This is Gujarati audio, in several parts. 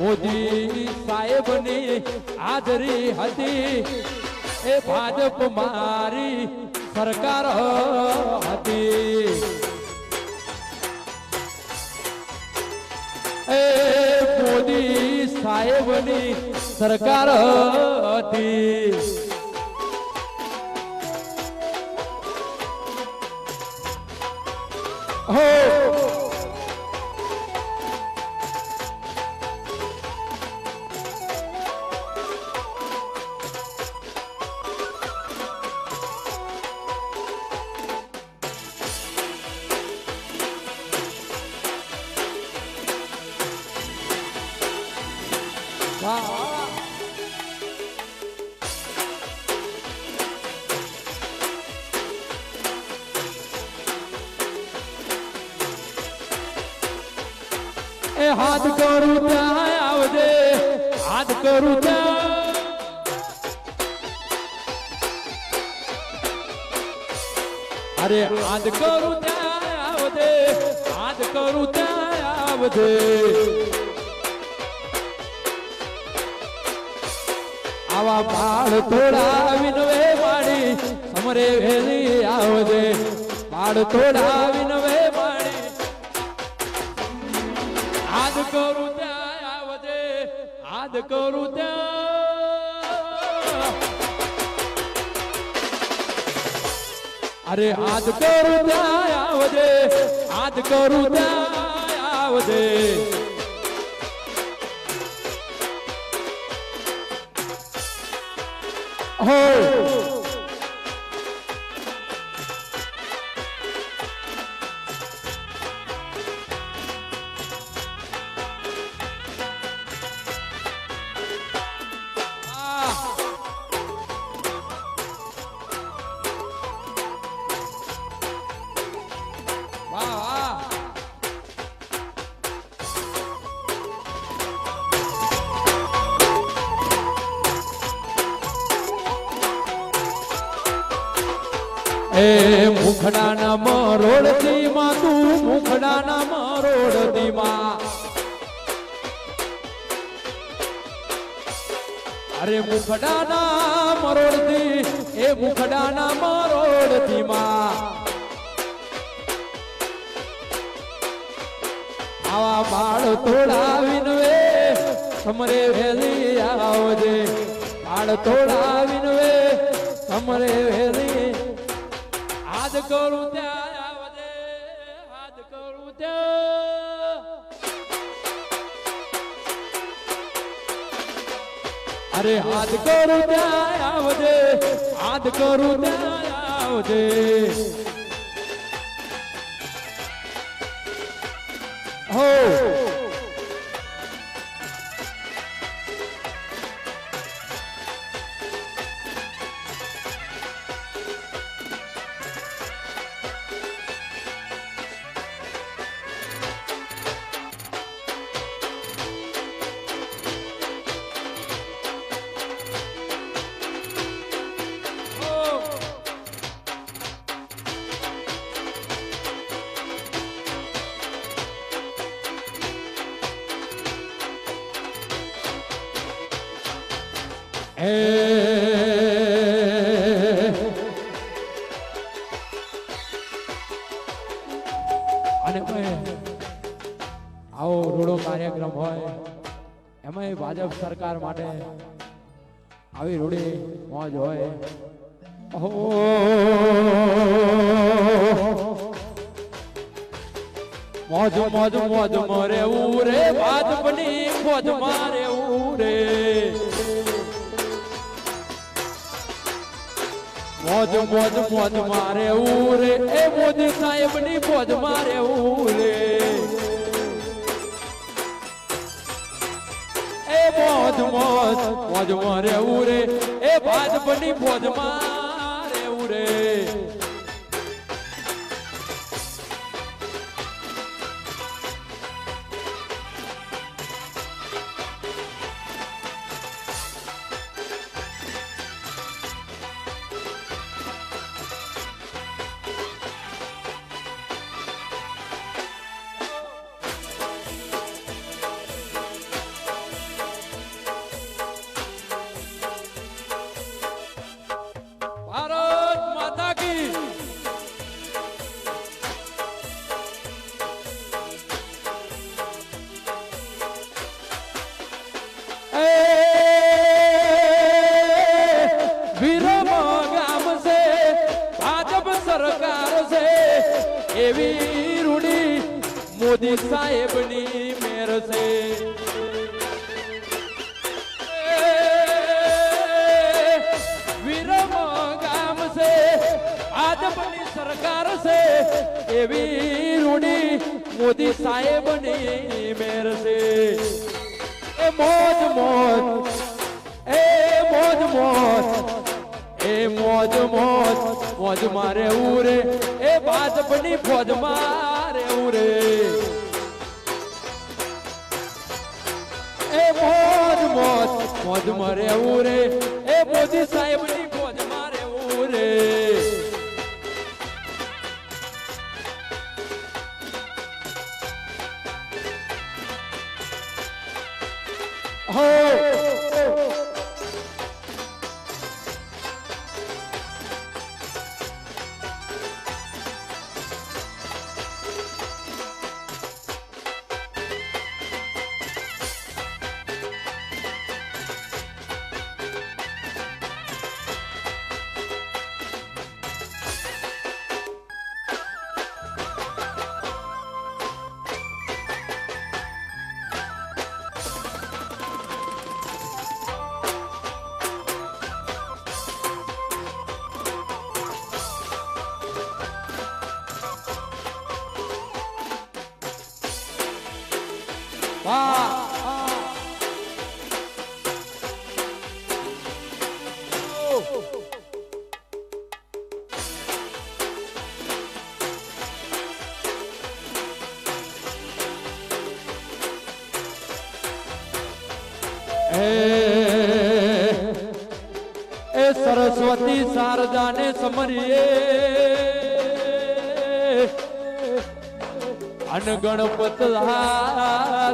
મોદી સાહેબની હાજરી હતી એ ભાજપ મારી સરકાર હતી એ મોદી સાહેબની સરકાર હતી હો એ હાથ કરું ત્યાં આવજે હાથ કરું ત્યાં અરે હાથ કરું ત્યાં આવજે હાથ કરું ત્યાં આવજે આવા બાળ થોડા વિનવે માડી અમરે વેલી આવજે બાળ થોડા વિનવે માડી હાથ કરું ત્યાં આવજે હાથ કરું ત્યાં અરે હાથ કરું ત્યાં આવજે હાથ કરું ત્યાં આવજે હો એ મુખડાના મરોડતી માં તું મુખડાના મરોડતી માં અરે મુખડાના મરોડતી એ મુખડાના મરોડતી માં આવા બાળ થોડા વિનવે સમરે વેલી આવજે બાળ થોડા વિનવે સમરે વેલી હાથ કરું ત્યાં આવજે હાથ કરું ત્યાં અરે હાથ કરું ત્યાં આવજે હાથ કરું ત્યાં આવજે હો અને આવો રૂડો કાર્યક્રમ હોય એમાં ભાજપ સરકાર માટે આવી રૂડી મોજ હોય મોજ મોજ મોજ મરે ઉરે ભાજપની મોજ મારે ઉરે મોજ મોજ મોજ મારે ઉરે એ મોદી સાહેબ ની મોજ મારે ઉરે એ મોજ મોજ મોજ મારે ઉરે એ ભાજપ ની મોજ મારે ઉરે સરકાર છે એવી રૂડી મોદી સાહેબની મેર છે વિરમ ગામ છે ભાજપની સરકાર છે એવી રૂડી મોદી સાહેબની મેર છે એ મોજ મોજ એ મોજ મોજ એ મોજ મોજ મોજ મારે ઉરે એ ભાજપની ફોજ મારે ઉરે એ મોજ મોજ મોજ મારે ઉરે એ મોદી સાહેબની ફોજ મારે ઉરે હો એ સરસ્વતી શારદાને સમરીએ અન ગણપત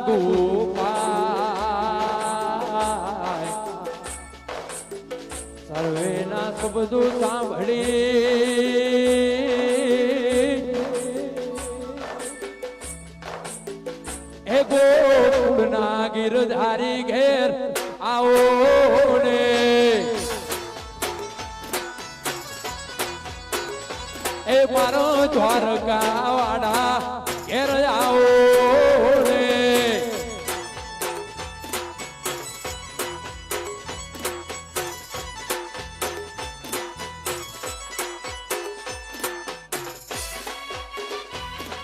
ગોપાય સર્વેના શબ્દો સાંભળી એ ગોકુળના ગિરધારી ઘેર આવો ને એ મારો દ્વારકા વાળા ઘેર આવો ને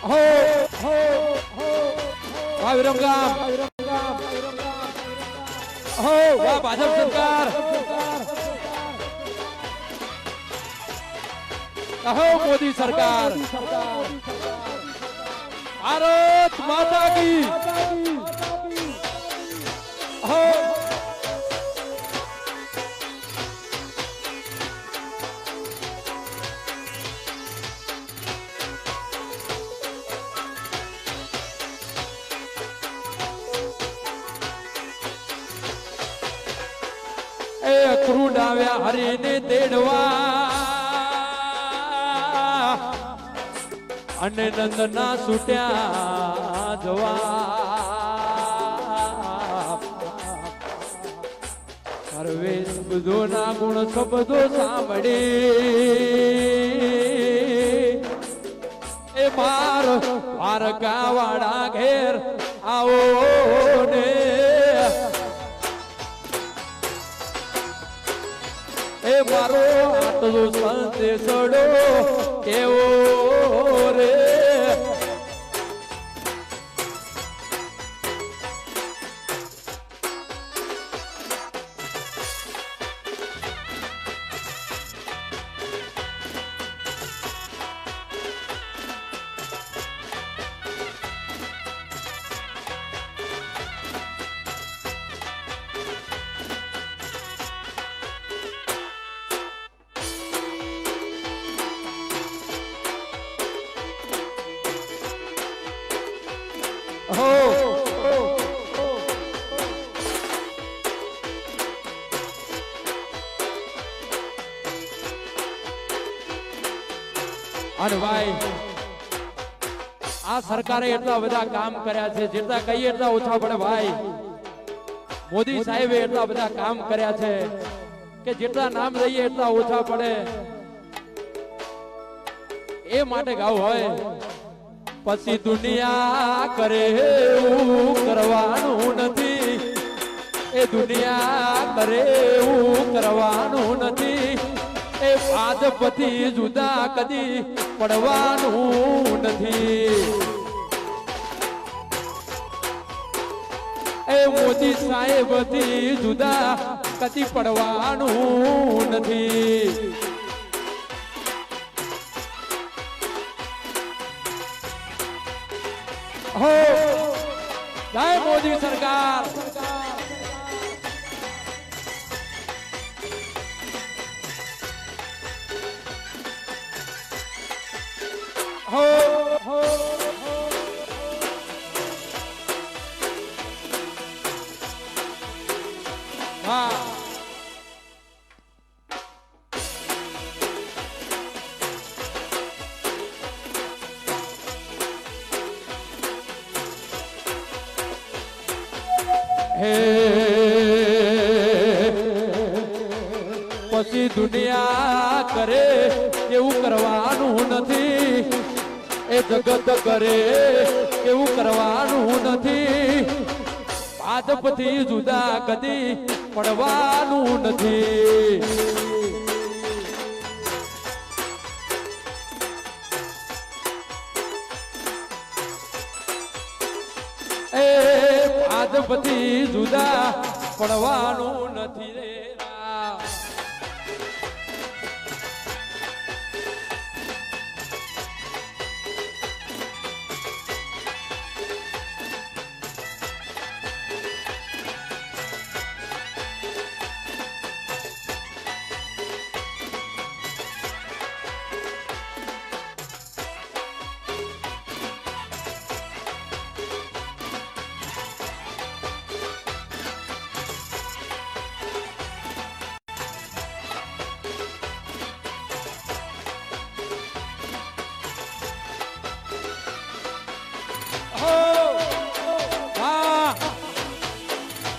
હો હો હો વિરમગામ હો વાહ ભાજપ સરકાર કહો મોદી સરકાર ભારત માતા કી હો એ અખરું ડાવ્યા હરીને તેડવા અને નંદના છૂટ્યા જવા સર્વે શબ્દો ના ગુણ શબ્દો સાંભળી એ માર દ્વારકા વાળા ઘેર આવો ને એ મારો આટલો સંદેશડો કેવો રે અને ભાઈ આ સરકારે એટલા બધા કામ કર્યા છે જેટલા કહીએ એટલા ઓછા પડે ભાઈ મોદી સાહેબે એટલા બધા કામ કર્યા છે કે જેટલા નામ લઈએ એટલા ઓછા પડે એ માટે ગાવ હોય પછી દુનિયા કરે એવું કરવાનું નથી એ દુનિયા કરે એવું કરવાનું નથી એ આજ પછી જુદા કદી પડવાનું નથી એ મોદી સાહેબ થી જુદા કદી પડવાનું નથી हो जय मोदी सरकार हो हो हाँ પછી દુનિયા કરે એવું કરવાનું નથી એ જગત કરે એવું કરવાનું નથી ભાજપથી જુદા કદી પડવાનું નથી એ ભાજપથી જુદા પડવાનું નથી રે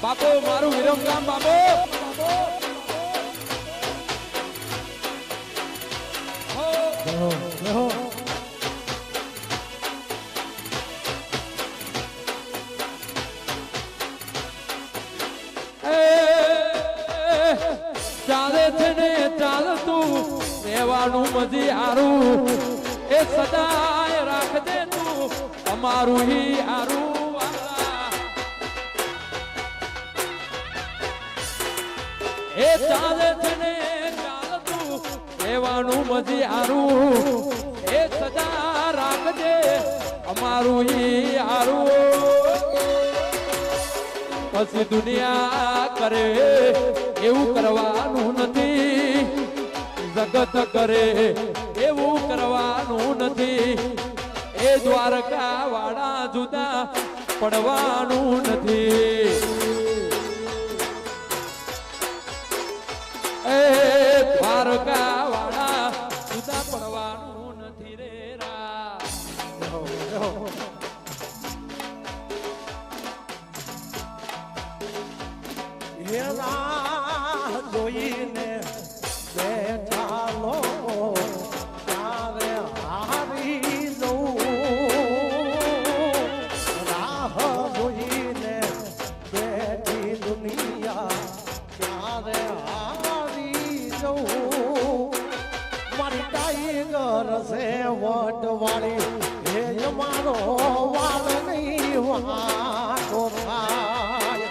बापो मारू विरमगाम बापो चाले थे ने चाल तू रेवानू मजी आरू ए सदाय राख दे तू अमारू ही आरू એ ચાલે છે ને ચાલતું રહેવાનું મજી આરું એ સદા રાખજે અમારું ઈ આરું પછી દુનિયા કરે એવું કરવાનું નથી જગત કરે એવું કરવાનું નથી એ દ્વારકા વાળા જુદા પડવાનું નથી દ્વારકા વાળા જુદા પડવાનું નથી રે રા જોઈને બેઠા લોકો ત્યારે હારી જવું રાહ જોઈને બેઠી દુનિયા ત્યારે મારી ટાઈગર છે વટવાળી હે મારો વાળ નહીં વાતો થાય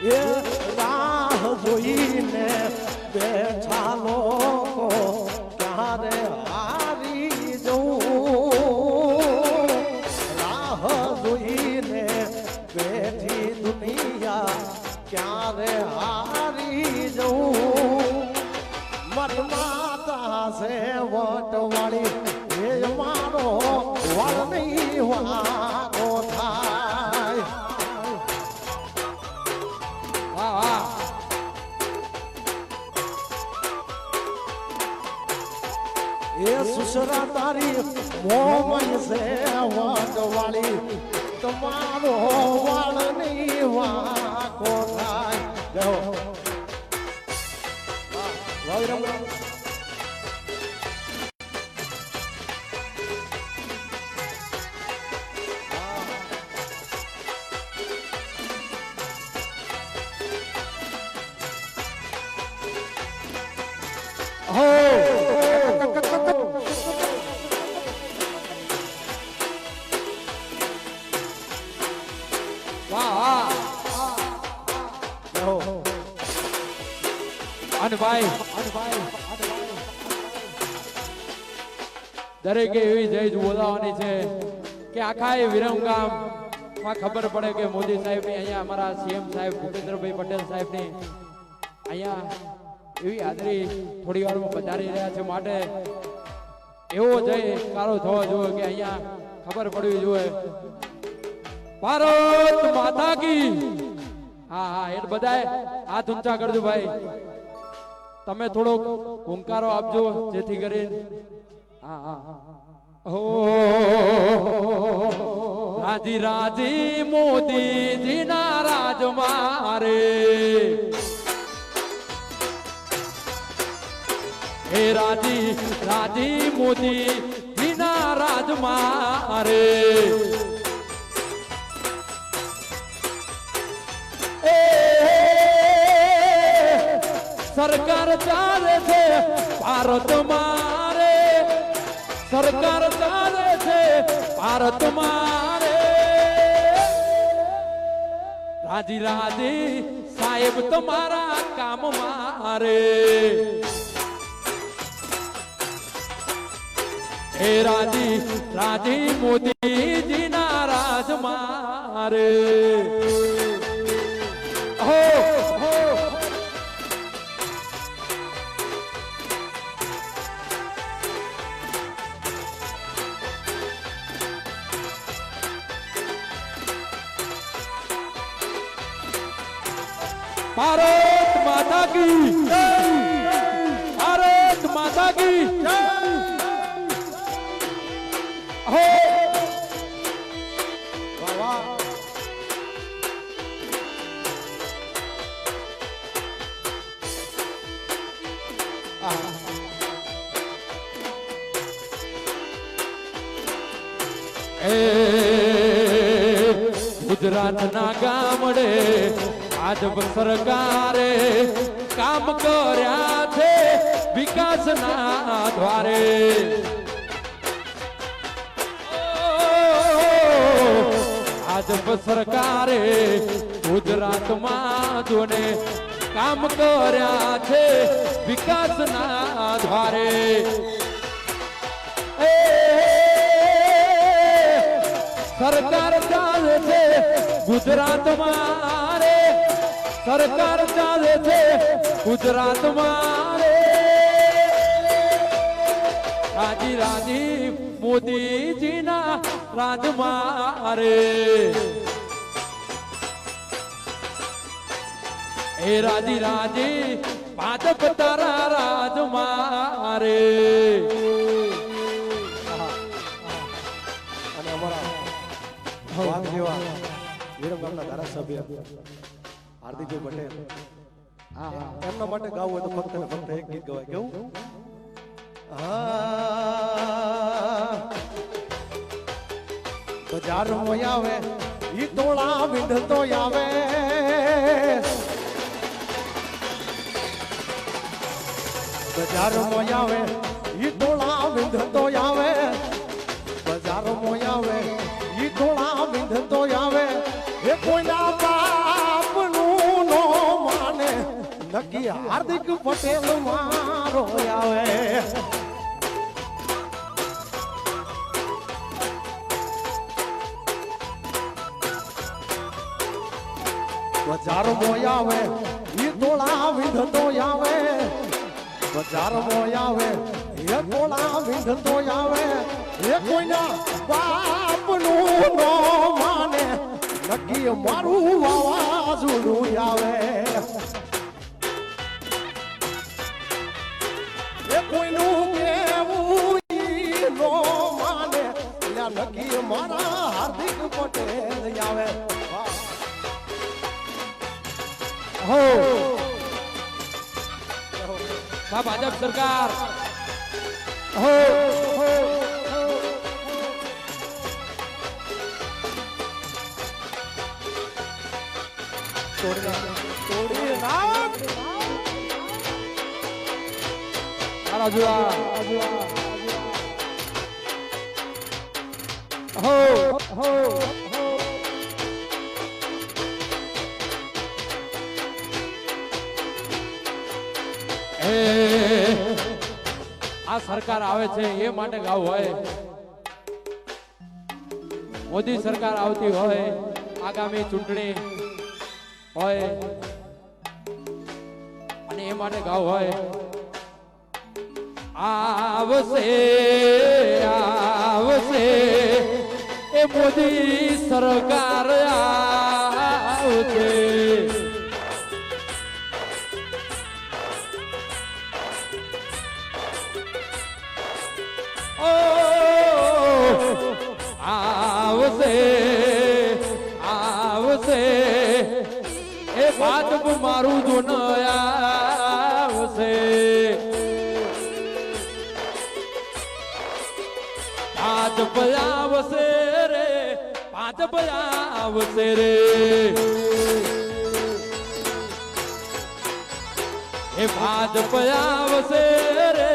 એ રાહ જોઈને બેઠા લોકો ક્યારે હારી જવું જોઈને બેઠી દુનિયા ક્યારે હારી જવું મારી માતા છે વટવાળી એ મારો વાળ નહીં વાતો થાય એ સુસરા તારી મોમન છે વટવાળી તમારો વાળ વાકો થાય જો વાહ રમ દરેકે એવી જય બોલાવવાની છે કે આખા એ વિરમગામ માં ખબર પડે કે મોદી સાહેબ ની અહીંયા અમારા સીએમ સાહેબ ભૂપેન્દ્રભાઈ પટેલ સાહેબ ની અહીંયા એવી હાજરી થોડી વારમાં પધારી રહ્યા છે માટે એવો જય કારો થવો જોઈએ કે અહીંયા ખબર પડવી જોઈએ ભારત માતા કી હા હા એ બધાય હાથ ઊંચા કરજો ભાઈ તમે થોડો હુંકારો આપજો જેથી કરીને હા હા હો રાજી રાજી મોદીજી ના રાજ મારે હે રાજી રાજી મોદીજી ના રાજ મારે સરકાર ચાલે છે ભારત મારે સરકાર ચાલે છે ભારત મારે રાજી રાજી સાહેબ તમારા કામ મારે હે રાજી રાજી મોદીજી ના રાજ મારે હો भारत माता की भारत माता की हो गुजरात ना गामडे ભાજપ સરકારે કામ કર્યા છે વિકાસના દ્વારે ભાજપ સરકારે ગુજરાતમાં જોને કામ કર્યા છે વિકાસના દ્વારે સરકાર ચાલે છે ગુજરાતમાં સરકાર ચાલે છે ગુજરાત મારે રાજી રાજી મોદીજી ના રાજ મારે એ રાજી રાજી ભાજપ તારા રાજ મારે અને અમારા વાઘ જેવા વિરમગામના ધારાસભ્ય હાર્દિકભાઈ પટેલ એમના માટે ગાવું હોય તો ફક્ત ને ફક્ત એક ગીત ગવાય કેવું બજાર માં આવે ઈ તોળા વિંધતો આવે બજાર માં આવે ઈ તોળા વિંધતો આવે બજાર માં આવે ઈ તોળા વિંધતો આવે એ કોઈના બાપ નું નો માને નક્કી હાર્દિક પટેલ મારો આવે બજાર મોય આવે ઈ તોળા વિંધતો આવે બજાર મોય આવે એ તોળા વિંધતો આવે એ કોઈના બાપ નું નો માને નક્કી મારું વાવાઝોડું આવે એ કોઈનું કેવું નો માને નક્કી મારા હાર્દિક પટેલ આવે હો ભાજપ સરકાર હો તોડી નાખ જુઆ હો હો આ સરકાર આવે છે એ માટે ગાવું હોય, મોદી સરકાર આવતી હોય, આગામી ચૂંટણી હોય અને એ માટે ગાવું હોય, આવશે આવશે એ મોદી સરકાર આવશે, આવશે આવશે એ ભાજપ મારું ધૂન આવશે, ભાજપ આવશે રે ભાજપ આવશે રે એ ભાજપ આવશે રે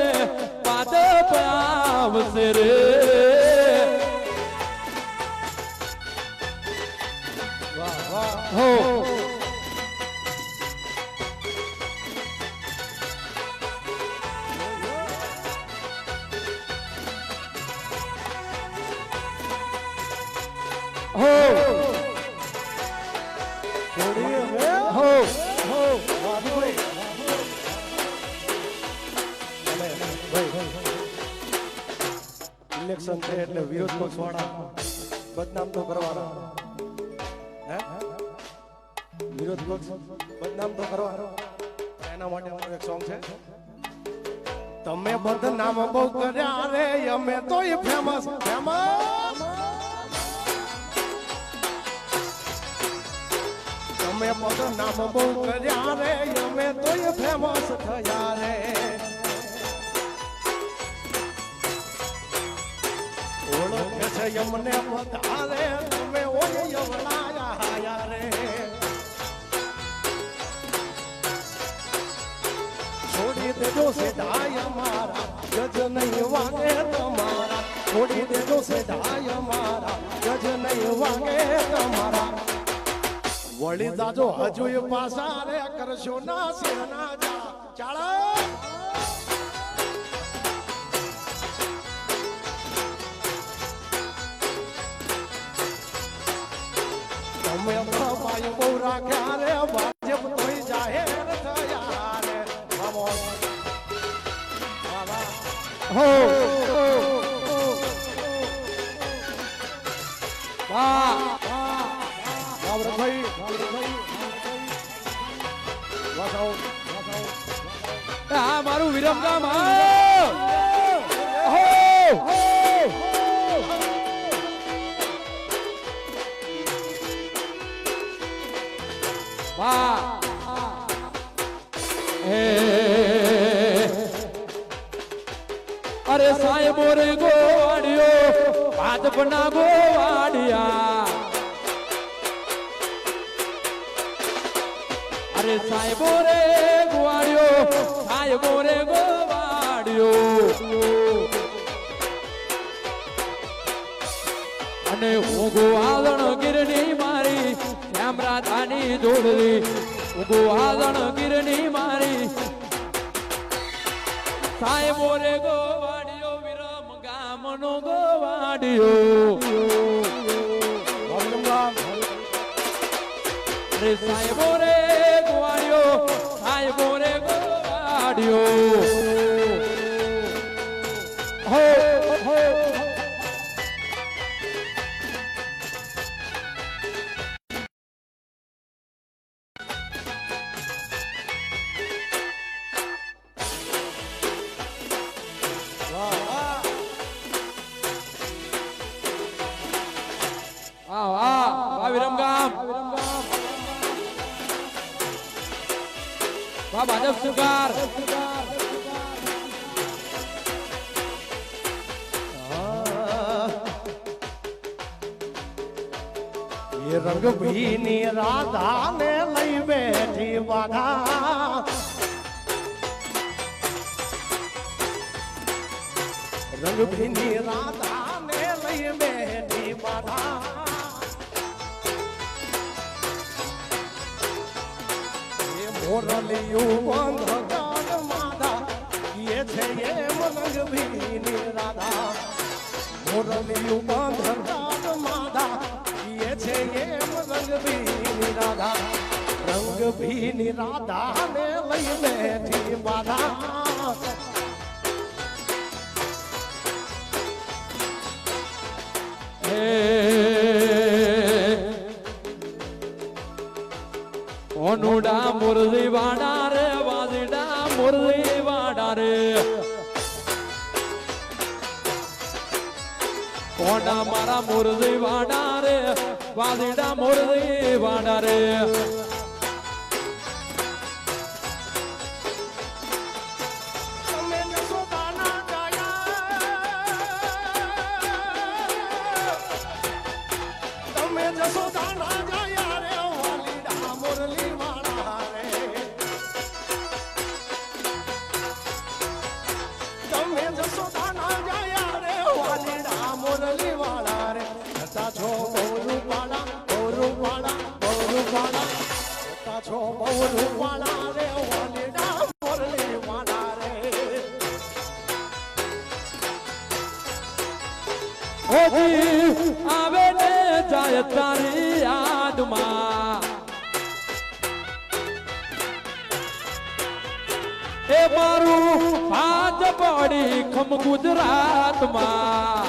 ભાજપ આવશે રે હો હો તોડી હવે હો હો ભાઈ ઇલેક્શન છે એટલે વિરોધ પક્ષ વાળા બદનામ તો કરવાના, હે વિરોધ પક્ષ બદનામ તો કરવાનો, એના માટે અમારું એક સોંગ છે, તમે બદનામ બહુ કર્યા રે અમે તો એ ફેમસ ફેમસ, તમે બદનામ બહુ કર્યા રે અમે તો એ ફેમસ થયા રે, ઓળખે છે અમને વધારે તમે ઓય યવલાયા રે, છોડી દેજો સેદાય અમારા ગજ નહીં વાગે તમારા, છોડી દેજો સેદાય અમારા ગજ નહીં વાગે તમારા, વળી જાજો હજુ એ પાસા રે કરશો ના સેના જા ચાલો તમે ભાઈ બહુ રાખ્યા રે ભાજપ તોય જાહેર થયા રે બાબો હો વાહ ભાઈ વાસાઓ આ મારું વિરમગામ હો વાહ અરે સાહેબો રે ગોવાડિયો ભાજપના ગોવાડિયા, અરે સાહેબો રે ગોવાડિયો સાહેબો રે ગોવાડિયો, અને હું ગોવાદણ ગીરની મારી શ્યામ રાધાની જોડલી, હું ગોવાદણ ગીરની મારી સાહેબો રે ગોવાડિયો વિરમ ગામનો ગોવાડિયો, રે સાહેબો રે ગોવાડિયો સાહેબો રે ગોવાડિયો હો હો વિરમગામ વાહ ભાજપ સરકાર એ રંગ ભીની રાધા ને લઈ બેઠી બાધા રંગ ભીની રાધા ને લઈ બેઠી બાધા એ મોરલિયું બંધ ગાન માધા એ છે એમ રંગ ભીની રાધા મોરલિયું બંધ ગાન માધા છે એમ રંગ ભીની રાધા રંગ ભીની રાધા ને લઈ બેઠી બાધા ઓનુડા મુરલી વાડા રે વાજડા મુરલી વાડા રે કોના મારા મુરલી વાડા રે વાજડા મુરલી વાડા રે તમે જસોદાના ગાયા રે વાલીડા મુરલી વાળા રે તમે જસોદાના ગાયા રે વાલીડા મુરલી વાળા રે હતા છો બહુ પાડા હતા છો બહુ પાડા રે વાલીડા મુરલી વાળા રે ઓજી આવે ને જાય તારી યાદમાં એ મારું ભાજ પડી ખમ ગુજરાતમાં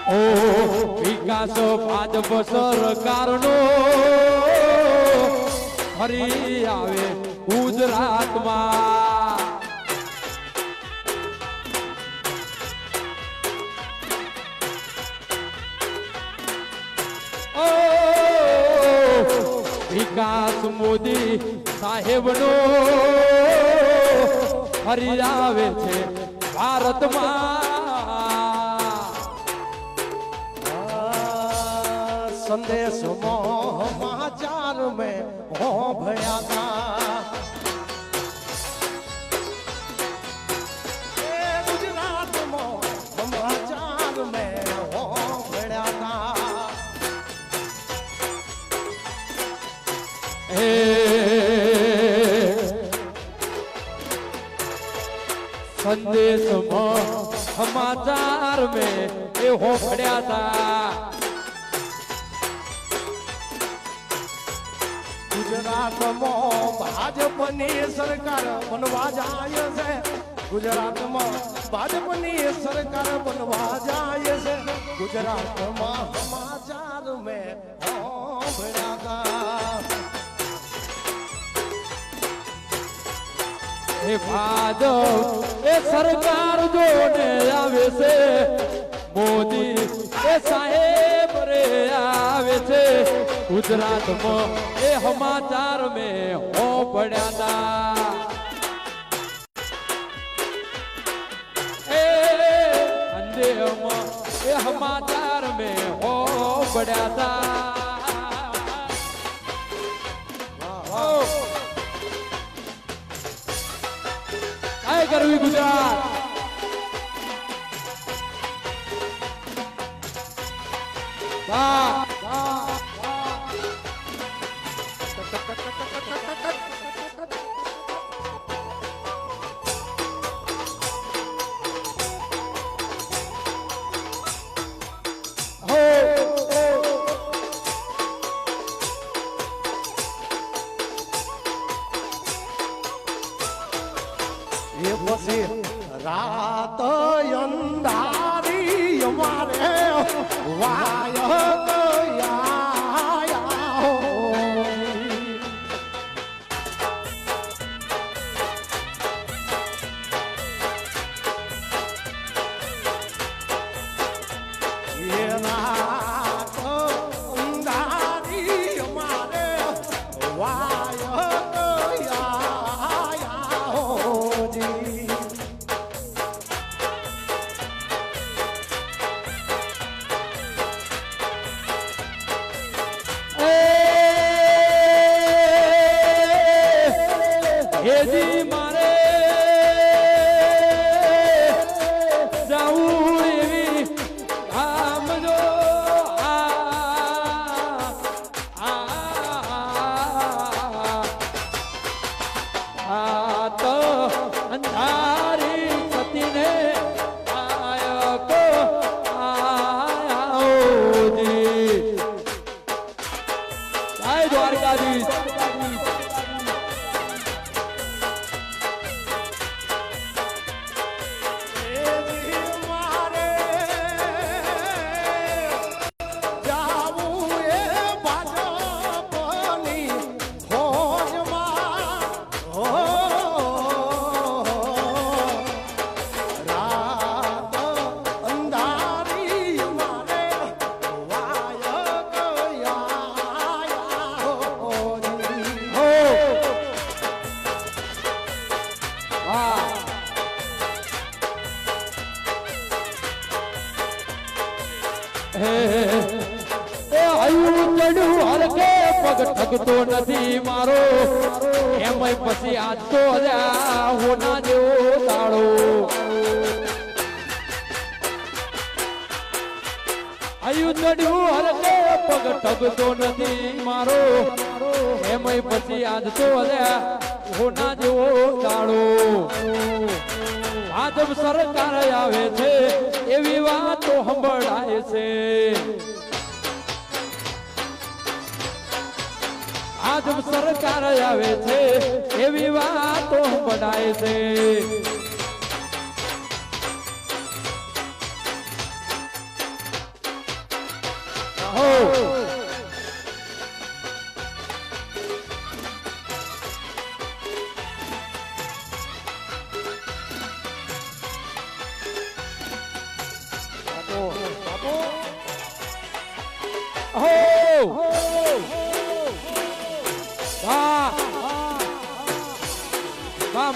ઓ વિકાસ ભાજપ સરકારનો ફરી આવે ગુજરાતમાં વિકાસ મોદી સાહેબનો ફરી આવે છે ભારતમાં સંદેશ સમાચાર में हो भया था गुजरात में समाचार में हो भया था संदेश समाचार में ये हो पड़ा था गुजरात में भाजपनी सरकार बनवा जाए से गुजरात में भाजपनी सरकार बनवा जाए से गुजरात में समाचार में हो भया था એ ભાજપ એ સરકાર જોને આવે છે મોદી એ સાહેબ રે આવે છે ગુજરાતમાં એ સમાચાર મેં હો પડ્યા તા એ અંદેમાં એ સમાચાર મેં હો પડ્યા તા કરવી ગુજરાત એ પછી રાત અંધારી અમારે વાય ગયા દ્વારકાધીશ. ઠગતો નથી મારો એમય પછી આજ તો હોના જેવો તાળો આયુ ચડ્યું હરકે પગ ઠગતો નથી મારો એમય પછી આજ તો હોના જેવો તાળો ભાજપ સરકાર આવે છે એવી વાતો સંભળાય છે ભાજપ સરકાર આવે છે એવી વાતો બનાય છે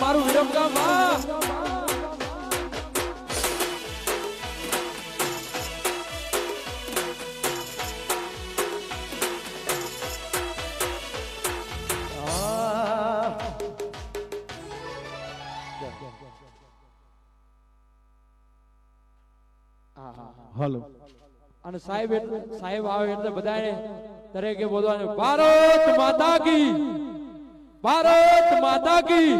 મારું વિરમગામ હલો અને સાહેબ આવે એટલે બધાને દરેકે બોલવાનું ભારત માતા કી ભારત માતા કી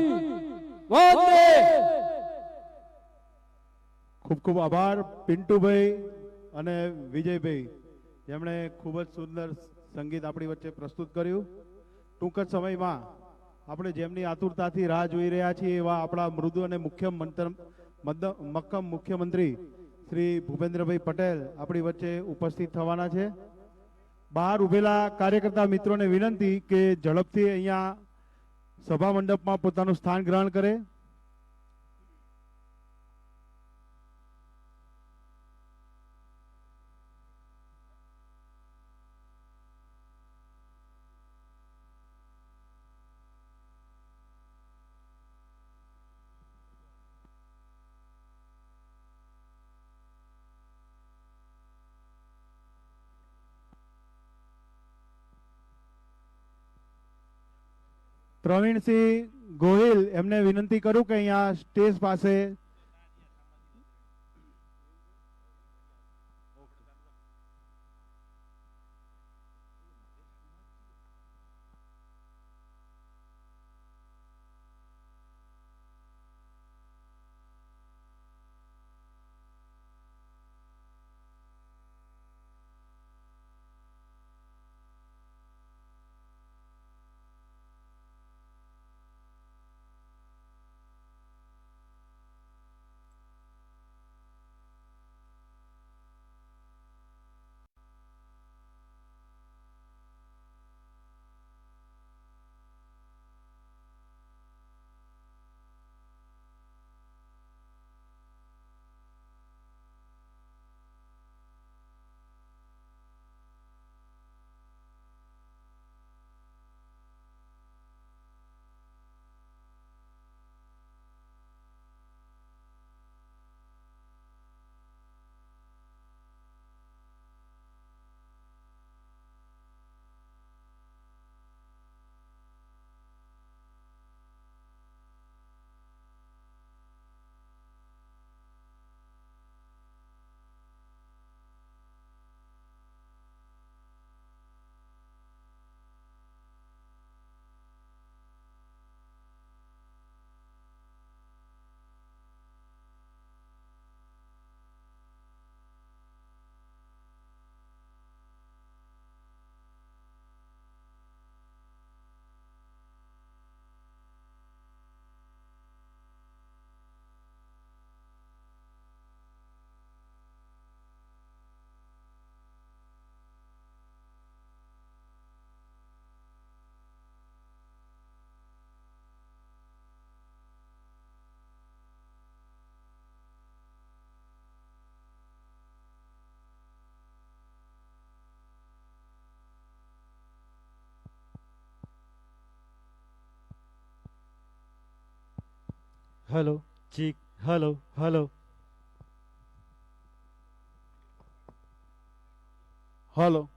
વંદે. ખૂબ ખૂબ આભાર પિન્ટુભાઈ અને વિજયભાઈ જેમણે ખૂબ જ સુંદર સંગીત આપણી વચ્ચે પ્રસ્તુત કર્યું. ટૂંક જ સમયમાં આપણે જેમની આતુરતાથી રાહ જોઈ રહ્યા છીએ એવા આપણા મૃદુ અને મક્કમ મુખ્યમંત્રી શ્રી ભૂપેન્દ્રભાઈ પટેલ આપણી વચ્ચે ઉપસ્થિત થવાના છે. બહાર ઉભેલા કાર્યકર્તા મિત્રોને વિનંતી કે ઝડપથી અહીંયા સભા મંડપમાં પોતાનું સ્થાન ગ્રહણ કરે. પ્રવીણસિંહ ગોહિલ એમને વિનંતી કરું કે અહીંયા સ્ટેજ પાસે hello check hello hello hello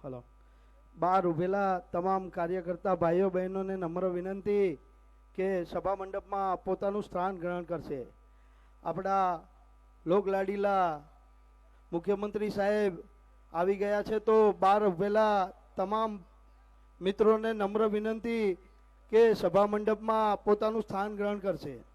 hello. બહાર ઉભેલા તમામ કાર્યકર્તા ભાઈઓ બહેનોને નમ્ર વિનંતી કે સભા મંડપમાં પોતાનું સ્થાન ગ્રહણ કરશે. આપણા લોકલાડીલા મુખ્યમંત્રી સાહેબ આવી ગયા છે, તો બહાર ઉભેલા તમામ મિત્રોને નમ્ર વિનંતી કે સભા મંડપમાં પોતાનું સ્થાન ગ્રહણ કરશે.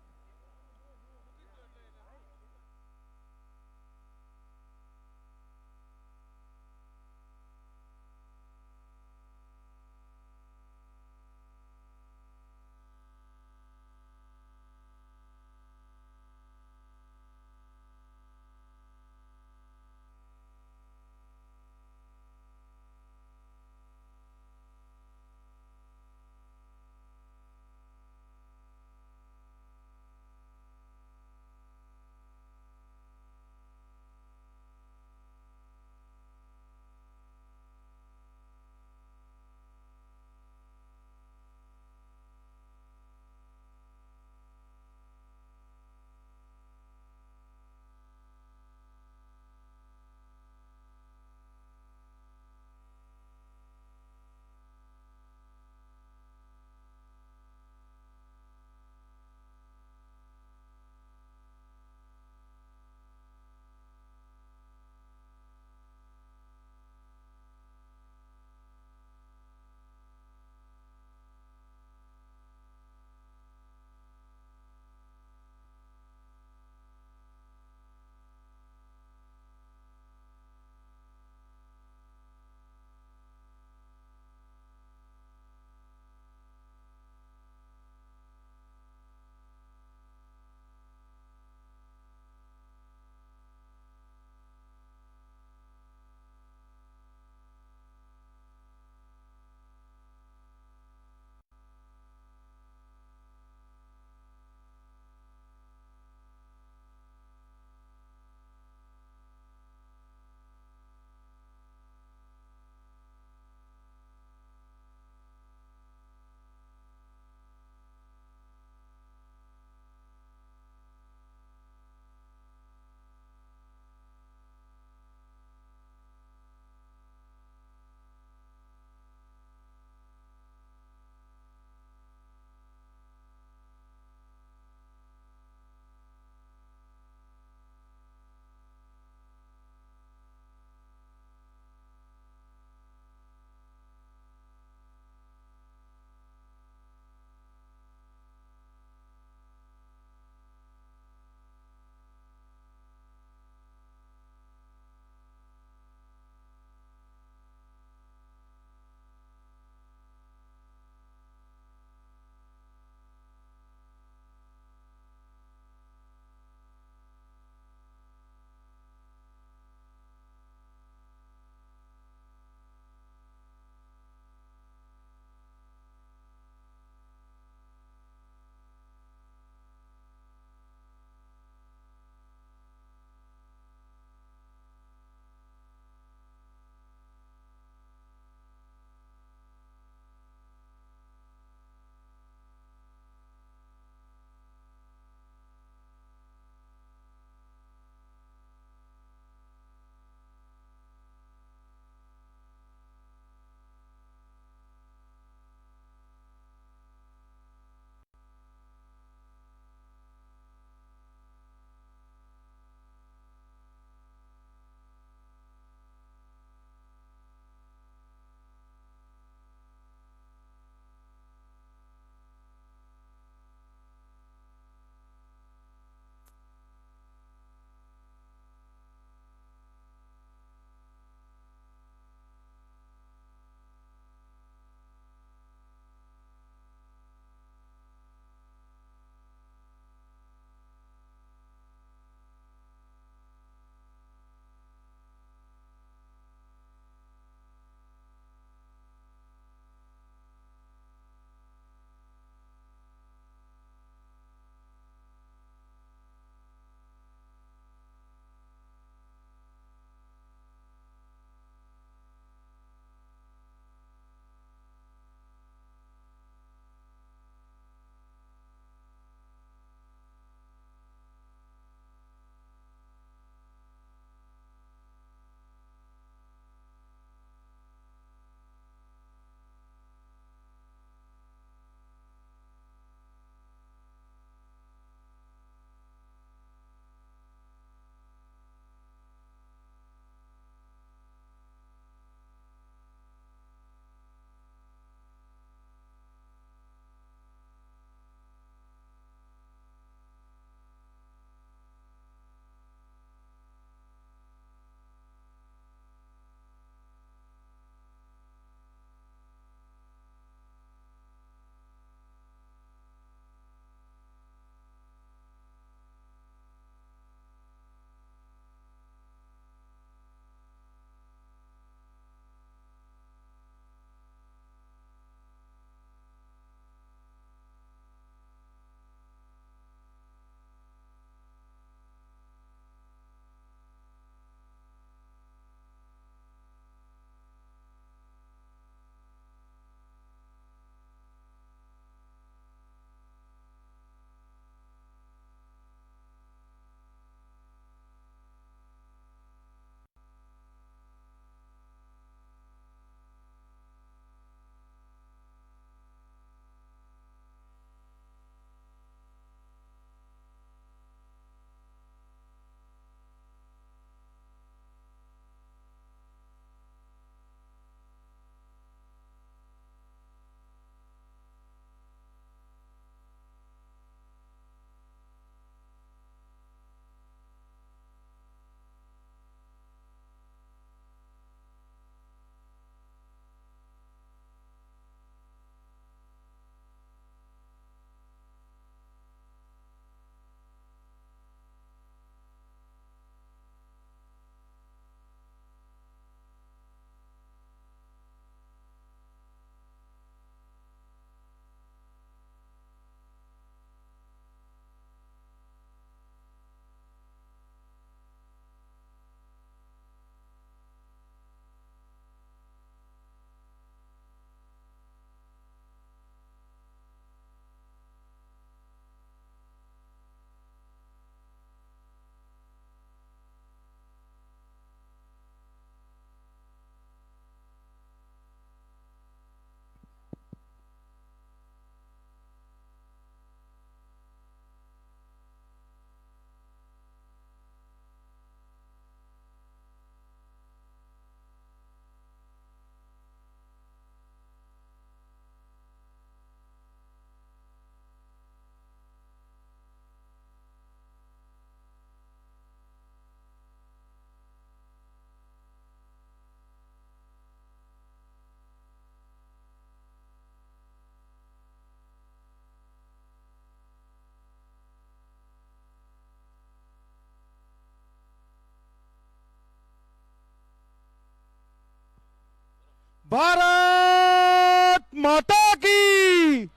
ભારત માતા કી,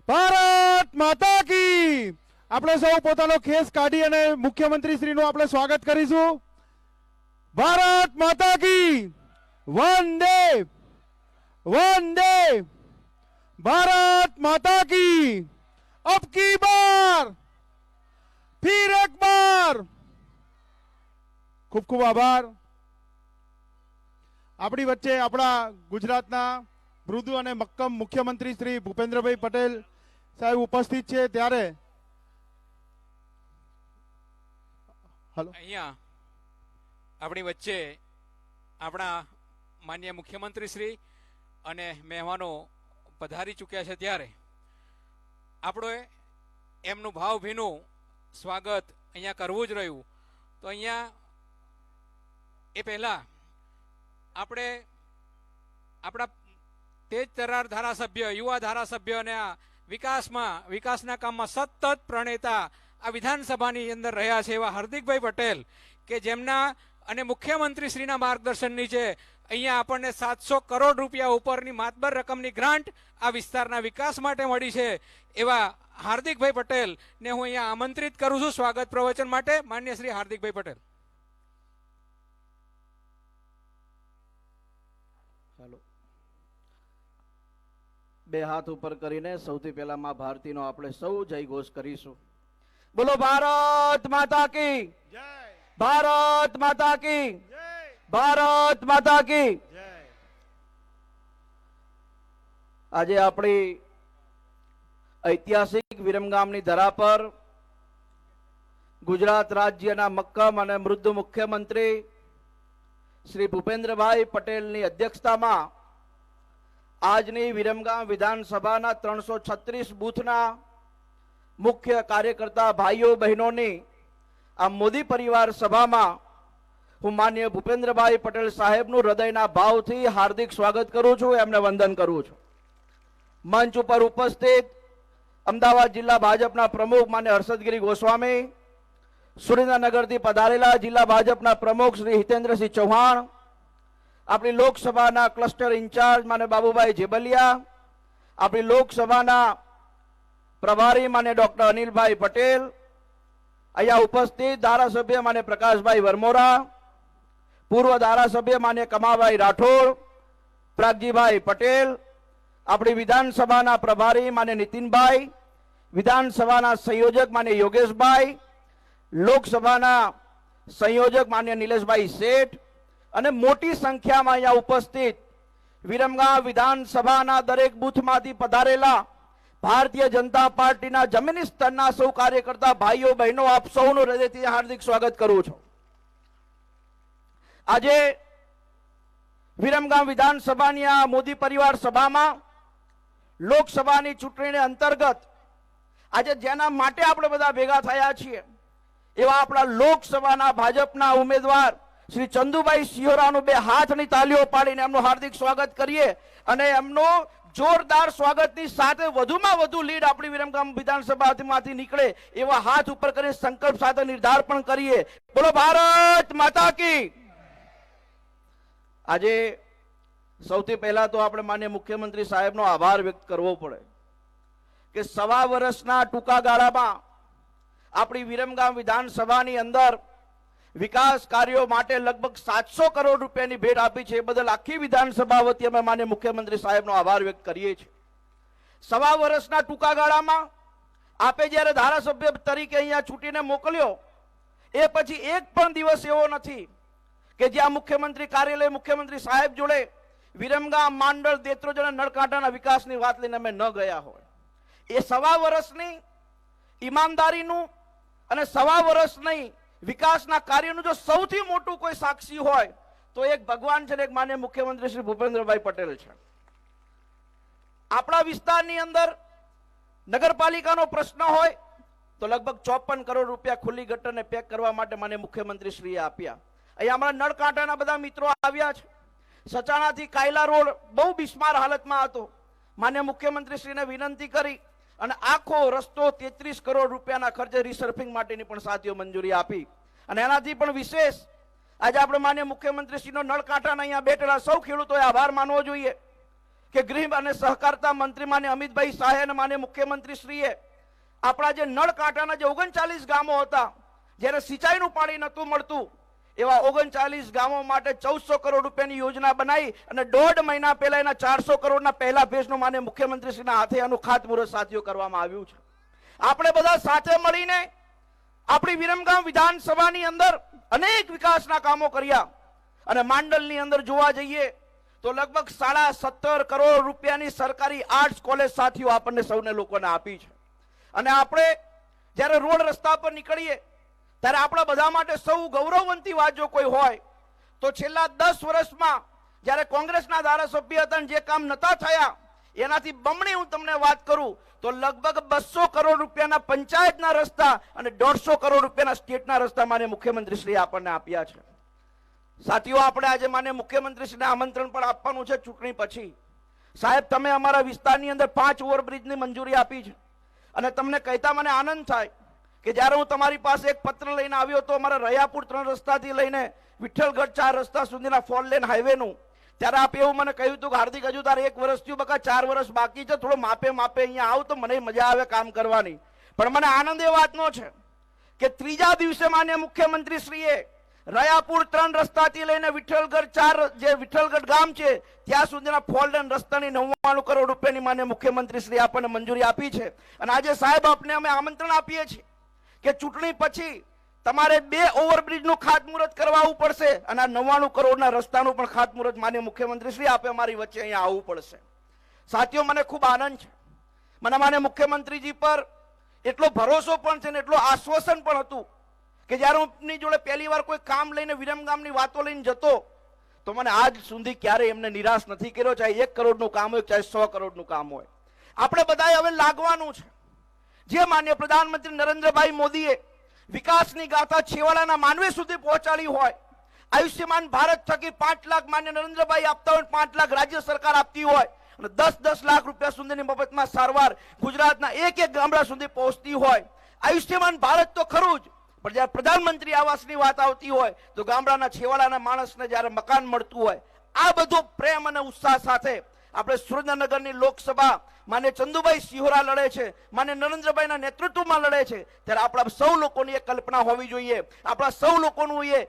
ભારત માતા કી. આપણે સૌ પોતાનો ખેસ કાઢી અને મુખ્યમંત્રી શ્રીનું આપણે સ્વાગત કરીશું. ભારત માતા કી, વંદે વંદે. ભારત માતા કી. અબ કી બાર, ફિર એક બાર. ખૂબ ખૂબ આભાર. આપણી વચ્ચે આપણા ગુજરાતના મૃદુ અને મક્કમ મુખ્યમંત્રી શ્રી ભૂપેન્દ્રભાઈ પટેલ સાહેબ ઉપસ્થિત છે. ત્યારે હલો, અહીંયા આપણી વચ્ચે આપણા માન્ય મુખ્યમંત્રી શ્રી અને મહેમાનો પધારી ચૂક્યા છે, ત્યારે આપણે એમનું ભાવભીનું સ્વાગત અહીંયા કરવું જ રહ્યું. તો અહીંયા એ પહેલા આપણે આપણા તેજ તરાર ધારાસભ્ય, યુવા ધારાસભ્ય અને આ વિકાસના કામમાં સતત પ્રણેતા આ વિધાનસભાની અંદર રહ્યા છે એવા હાર્દિકભાઈ પટેલ, કે જેમના અને મુખ્યમંત્રી શ્રીના માર્ગદર્શન નીચે અહીંયા આપણને 700 કરોડ રૂપિયા ઉપરની માતબર રકમની ગ્રાન્ટ આ વિસ્તારના વિકાસ માટે મળી છે. એવા હાર્દિકભાઈ પટેલ ને હું અહીંયા આમંત્રિત કરું છું સ્વાગત પ્રવચન માટે. માન્ય શ્રી હાર્દિકભાઈ પટેલ. ચાલો, બે હાથ ઉપર કરીને સૌથી પહેલા માં ભારતીનો આપણે સૌ જય ઘોષ કરીશું. બોલો ભારત માતા કી, ભારત માતા કી, ભારત માતા કી. આજે આપણી ઐતિહાસિક વિરમગામની ધરા પર ગુજરાત રાજ્યના મક્કમ અને મૃદુ મુખ્યમંત્રી શ્રી ભૂપેન્દ્રભાઈ પટેલની અધ્યક્ષતામાં આજની વિરમગામ વિધાનસભાના 336 બૂથના મુખ્ય કાર્યકર્તા ભાઈઓ બહેનોની આ મોદી પરિવાર સભામાં હું માનનીય ભૂપેન્દ્રભાઈ પટેલ સાહેબનું હૃદયના ભાવથી હાર્દિક સ્વાગત કરું છું, એમને વંદન કરું છું. મંચ ઉપર ઉપસ્થિત અમદાવાદ જિલ્લા ભાજપના પ્રમુખ માન્ય હર્ષદગીરી ગોસ્વામી, સુરેન્દ્રનગરથી પધારેલા જિલ્લા ભાજપના પ્રમુખ શ્રી હિતેન્દ્રસિંહ ચૌહાણ, આપણી લોકસભાના ક્લસ્ટર ઇન્ચાર્જ માન્ય બાબુભાઈ જેબલિયા, આપણી લોકસભાના પ્રભારી માન્ય ડોક્ટર અનિલભાઈ પટેલ, અહીંયા ઉપસ્થિત ધારાસભ્ય માન્ય પ્રકાશભાઈ વરમોરા, પૂર્વ ધારાસભ્ય માન્ય કમાભાઈ રાઠોડ, પ્રાગજીભાઈ પટેલ, આપણી વિધાનસભાના પ્રભારી માન્ય નીતિનભાઈ, વિધાનસભાના સંયોજક માન્ય યોગેશભાઈ, લોકસભાના સંયોજક માન્ય નિલેશભાઈ શેઠ અને મોટી સંખ્યામાં અહીંયા ઉપસ્થિત વિરમગામ વિધાનસભાના દરેક બૂથમાંથી પધારેલા ભારતીય જનતા પાર્ટીના જમીની સ્તરના સૌ કાર્યકર્તા ભાઈઓ બહેનો, આપ સૌનું હૃદયથી હાર્દિક સ્વાગત કરું છું. આજે વિરમગામ વિધાનસભાની આ મોદી પરિવાર સભામાં લોકસભાની ચૂંટણીને અંતર્ગત આજે જેના માટે આપણે બધા ભેગા થયા છીએ એવા આપણા લોકસભાના ભાજપના ઉમેદવાર શ્રી ચંદુભાઈ સિહોરાનું બે હાથની તાલીઓ પાડીને એમનું હાર્દિક સ્વાગત કરીએ અને એમનો જોરદાર સ્વાગતની સાથે વધુમાં વધુ લીડ આપણી વિરમગામ વિધાનસભામાંથી નીકળે એવા હાથ ઉપર કરી સંકલ્પ સાથે નિર્ધાર પણ કરીએ. બોલો ભારત માતા કી. આજે સૌથી પહેલા તો આપણે માન્ય મુખ્યમંત્રી સાહેબનો આભાર વ્યક્ત કરવો પડે કે 1.25 વર્ષના ટૂંકા ગાળામાં આપણી વિરમગામ વિધાનસભાની અંદર વિકાસ કાર્યો માટે લગભગ 700 કરોડ રૂપિયાની ભેટ આપી છે. એ બદલ આખી વિધાનસભા વતી અમે માન્ય મુખ્યમંત્રી સાહેબનો આભાર વ્યક્ત કરીએ છીએ. 1.25 વર્ષના ટૂંકા ગાળામાં આપે જ્યારે ધારાસભ્ય તરીકે અહીંયા છૂટીને મોકલ્યો એ પછી એક પણ દિવસ એવો નથી કે જ્યાં મુખ્યમંત્રી કાર્યાલય મુખ્યમંત્રી સાહેબ જોડે વિરમગામ, માંડળ, દેત્રોજ અને નળકાંઠાના વિકાસની વાત લઈને અમે ન ગયા હોય. એ 1.25 વર્ષની ઈમાનદારીનું અને 1.25 વર્ષની વિકાસના કાર્યનું જો સૌથી મોટું કોઈ સાક્ષી હોય તો એક ભગવાન છે ને એક માન્ય મુખ્યમંત્રી શ્રી ભૂપેન્દ્રભાઈ પટેલ છે. આપણા વિસ્તારની અંદર નગરપાલિકાનો પ્રશ્ન હોય તો લગભગ 54 કરોડ રૂપિયા ખુલ્લી ગટરને પેક કરવા માટે માન્ય મુખ્યમંત્રી શ્રીએ આપ્યા. અહીંયા અમારા નળકાંઠાના બધા મિત્રો આવ્યા છે. સચાણાથી કાયલા રોડ બહુ બિસ્માર હાલતમાં હતો. માન્ય મુખ્યમંત્રી શ્રીને વિનંતી કરી અને આખો રસ્તો 33 કરોડ રૂપિયાના ખર્ચે રિસર્ફિંગ માટેની પણ સાથીઓ મંજૂરી આપી. અને એનાથી પણ વિશેષ આજે આપણે માન્ય મુખ્યમંત્રીશ્રીનો નળકાંઠાના અહીંયા બેઠેલા સૌ ખેડૂતોએ આભાર માનવો જોઈએ કે ગૃહ અને સહકારતા મંત્રી માન્ય અમિતભાઈ શાહે અને માન્ય મુખ્યમંત્રીશ્રીએ આપણા જે નળકાંઠાના જે 39 ગામો હતા, જ્યારે સિંચાઈનું પાણી નહોતું મળતું, એવા 39 ગામો માટે 1400 કરોડ રૂપિયાની યોજના બનાવી અને 1.5 મહિના પહેલા એના 400 કરોડના પહેલા ફેઝનું માન્ય મુખ્યમંત્રીશ્રીના હાથે આનું ખાતમુહૂર્ત સાથીઓ કરવામાં આવ્યું છે. આપણે બધા સાથે મળીને આપણી વિરમગામ વિધાનસભાની અંદર અનેક વિકાસના કામો કર્યા અને માંડલની અંદર જોવા જઈએ તો લગભગ 17.5 કરોડ રૂપિયાની સરકારી આર્ટ્સ કોલેજ સાથીઓ આપણને સૌને લોકોને આપી છે. અને આપણે જ્યારે રોડ રસ્તા પર નીકળીએ ત્યારે આપણા બધા માટે સૌ ગૌરવવંતી વાત જો કોઈ હોય તો છેલ્લા 10 વર્ષમાં જ્યારે કોંગ્રેસના ધારાસભ્ય હતા જે કામ નતા થયા એનાથી બમણી હું તમને વાત કરું તો લગભગ 200 કરોડ રૂપિયાના પંચાયતના રસ્તા અને 150 કરોડ રૂપિયાના સ્ટેટના રસ્તા માન્ય મુખ્યમંત્રીશ્રીએ આપણને આપ્યા છે. સાથીઓ, આપણે આજે માન્ય મુખ્યમંત્રીશ્રીને આમંત્રણ પણ આપવાનું છે ચૂંટણી પછી. સાહેબ, તમે અમારા વિસ્તારની અંદર 5 ઓવરબ્રિજની મંજૂરી આપી છે અને તમને કહેતા મને આનંદ થાય કે જ્યારે હું તમારી પાસે એક પત્ર લઈને આવ્યો તો અમારા રયાપુર 3 રસ્તાથી લઈને વિઠ્ઠલગઢ 4 રસ્તા સુધીના 4 લેન હાઈવેનું, ત્યારે આપ એવું મને કહ્યું હતું કે હાર્દિક, હજુ તારે 1 વર્ષ થયું, બકા 4 વર્ષ બાકી છે, થોડો માપે અહીંયા આવ તો મને મજા આવે કામ કરવાની. પણ મને આનંદ એ વાતનો છે કે ત્રીજા દિવસે માન્ય મુખ્યમંત્રીશ્રીએ રયાપુર 3 રસ્તાથી લઈને વિઠ્ઠલગઢ 4 જે વિઠ્ઠલગઢ ગામ છે ત્યાં સુધીના 4 લેન રસ્તાની 99 કરોડ રૂપિયાની માન્ય મુખ્યમંત્રીશ્રી આપણને મંજૂરી આપી છે. અને આજે સાહેબ આપને અમે આમંત્રણ આપીએ છીએ કે ચૂંટણી પછી તમારે 2 ઓવરબ્રિજનું ખાતમુહૂર્ત કરવાવું પડશે અને આ 99 કરોડના રસ્તાનું પણ ખાતમુહૂર્ત માન્ય મુખ્યમંત્રીશ્રી આપે અમારી વચ્ચે અહીંયા આવવું પડશે. સાથીઓ, મને ખૂબ આનંદ છે. મને માન્ય મુખ્યમંત્રીજી પર એટલો ભરોસો પણ છે ને એટલો આશ્વાસન પણ હતું કે જ્યારે હું એમની જોડે પહેલી વાર કોઈ કામ લઈને વિરમગામની વાતો લઈને જતો તો મને આજ સુધી ક્યારેય એમને નિરાશ નથી કર્યો, ચાહે 1 કરોડનું કામ હોય ચાહે 100 કરોડનું કામ હોય. આપણે બધાએ હવે લાગવાનું છે. જે માન્ય પ્રધાનમંત્રી નરેન્દ્રભાઈ મોદીએ વિકાસની ગાથા છેવાડાના માનવી સુધી પહોંચાડી હોય, આયુષ્યમાન ભારત થકી 5 લાખ માન્ય નરેન્દ્રભાઈ આપતા હોય, 5 લાખ રાજ્ય સરકાર આપતી હોય અને 10-10 લાખ રૂપિયા સુધીની મફતમાં સારવાર ગુજરાતના એક ગામડા સુધી પહોંચતી હોય. આયુષ્યમાન ભારત તો ખરું જ, પણ જ્યારે પ્રધાનમંત્રી આવાસની વાત આવતી હોય તો ગામડાના છેવાડાના માણસને જ્યારે મકાન મળતું હોય, આ બધો પ્રેમ અને ઉત્સાહ સાથે આપણે સુરેન્દ્રનગરની લોકસભા માન્ય ચંદુભાઈ સિહોરા લડે છે, માન્ય નરેન્દ્રભાઈના નેતૃત્વમાં લડે છે, ત્યારે આપણા સૌ લોકોની એ કલ્પના હોવી જોઈએ, આપણા સૌ લોકોનું એ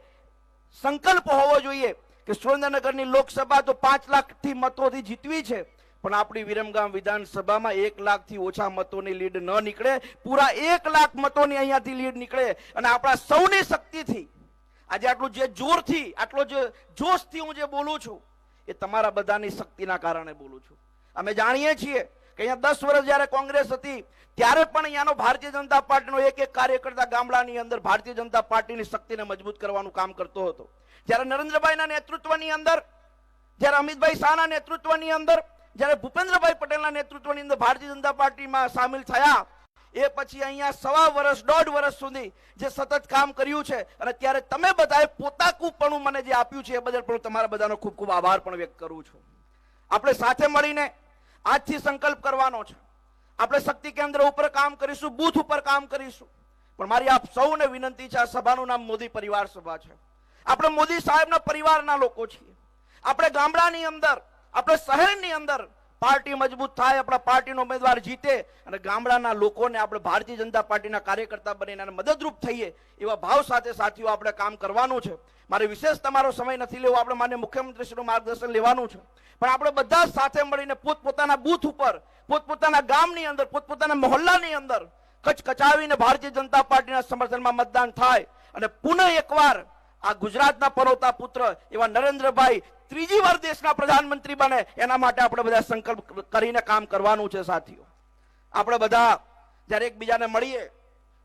સંકલ્પ હોવો જોઈએ કે સુરેન્દ્રનગરની લોકસભા તો 5 લાખથી મતોથી જીતવી છે, પણ આપણી વિરમગામ વિધાનસભામાં 1 લાખથી ઓછા મતોની લીડ ન નીકળે, પૂરા 1 લાખ મતોની અહીંયાથી લીડ નીકળે. અને આપણા સૌની શક્તિથી આજે આટલું જે જોરથી, આટલો જે જોશથી હું જે બોલું છું એ તમારા બધાની શક્તિના કારણે બોલું છું. અમે જાણીએ છીએ કે અહીંયા 10 વર્ષ જ્યારે કોંગ્રેસ હતી ત્યારે પણ અહીંયાનો ભારતીય જનતા પાર્ટીનો એક કાર્યકર્તા ગામડાની અંદર ભારતીય જનતા પાર્ટીની શક્તિને મજબૂત કરવાનું કામ કરતો હતો. જ્યારે નરેન્દ્રભાઈના નેતૃત્વની અંદર, જ્યારે અમિતભાઈ શાહના નેતૃત્વની અંદર, જ્યારે ભૂપેન્દ્રભાઈ પટેલના નેતૃત્વની અંદર ભારતીય જનતા પાર્ટીમાં સામેલ થયા, એ પછી અહીંયા 1.5 વર્ષ 1.5 વર્ષ સુધી જે સતત કામ કર્યું છે અને ત્યારે તમે બધાએ પોતાકુપણું મને જે આપ્યું છે એ બદલ પણ તમારા બધાનો ખૂબ ખૂબ આભાર પણ વ્યક્ત કરું છું. આપણે સાથે મળીને આજથી સંકલ્પ કરવાનો છે. આપણે શક્તિ કેન્દ્ર ઉપર કામ કરીશું, બૂથ ઉપર કામ કરીશું, પણ મારી આપ સૌને વિનંતી છે, આ સભાનું નામ મોદી પરિવાર સભા છે. આપણે મોદી સાહેબના પરિવારના લોકો છીએ. આપણે ગામડાની અંદર, આપણે શહેરની અંદર પાર્ટી મજબૂત થાય, આપણા પાર્ટીનો ઉમેદવાર જીતે અને ગામડાના લોકોને આપણે ભારતીય જનતા પાર્ટીના કાર્યકર્તા બનીને મદદરૂપ થઈએ એવા ભાવ સાથે સાથીઓ આપણે કામ કરવાનું છે. મારે વિશેષ તમારો સમય નથી લેવો, આપણે માન્ય મુખ્યમંત્રીશ્રીનું માર્ગદર્શન લેવાનું છે, પણ આપણે બધા સાથે મળીને પોતપોતાના બૂથ ઉપર, પોતપોતાના ગામની અંદર, પોતપોતાના મહોલ્લાની અંદર કચકચાવીને ભારતીય જનતા પાર્ટીના સમર્થનમાં મતદાન થાય અને પુનઃ એકવાર આ ગુજરાતના પનોતા પુત્ર એવા નરેન્દ્રભાઈ ત્રીજી વાર દેશના પ્રધાનમંત્રી બને એના માટે આપણે બધા સંકલ્પ કરીને કામ કરવાનું છે. સાથીઓ, આપણે બધા જ્યારે એકબીજાને મળીએ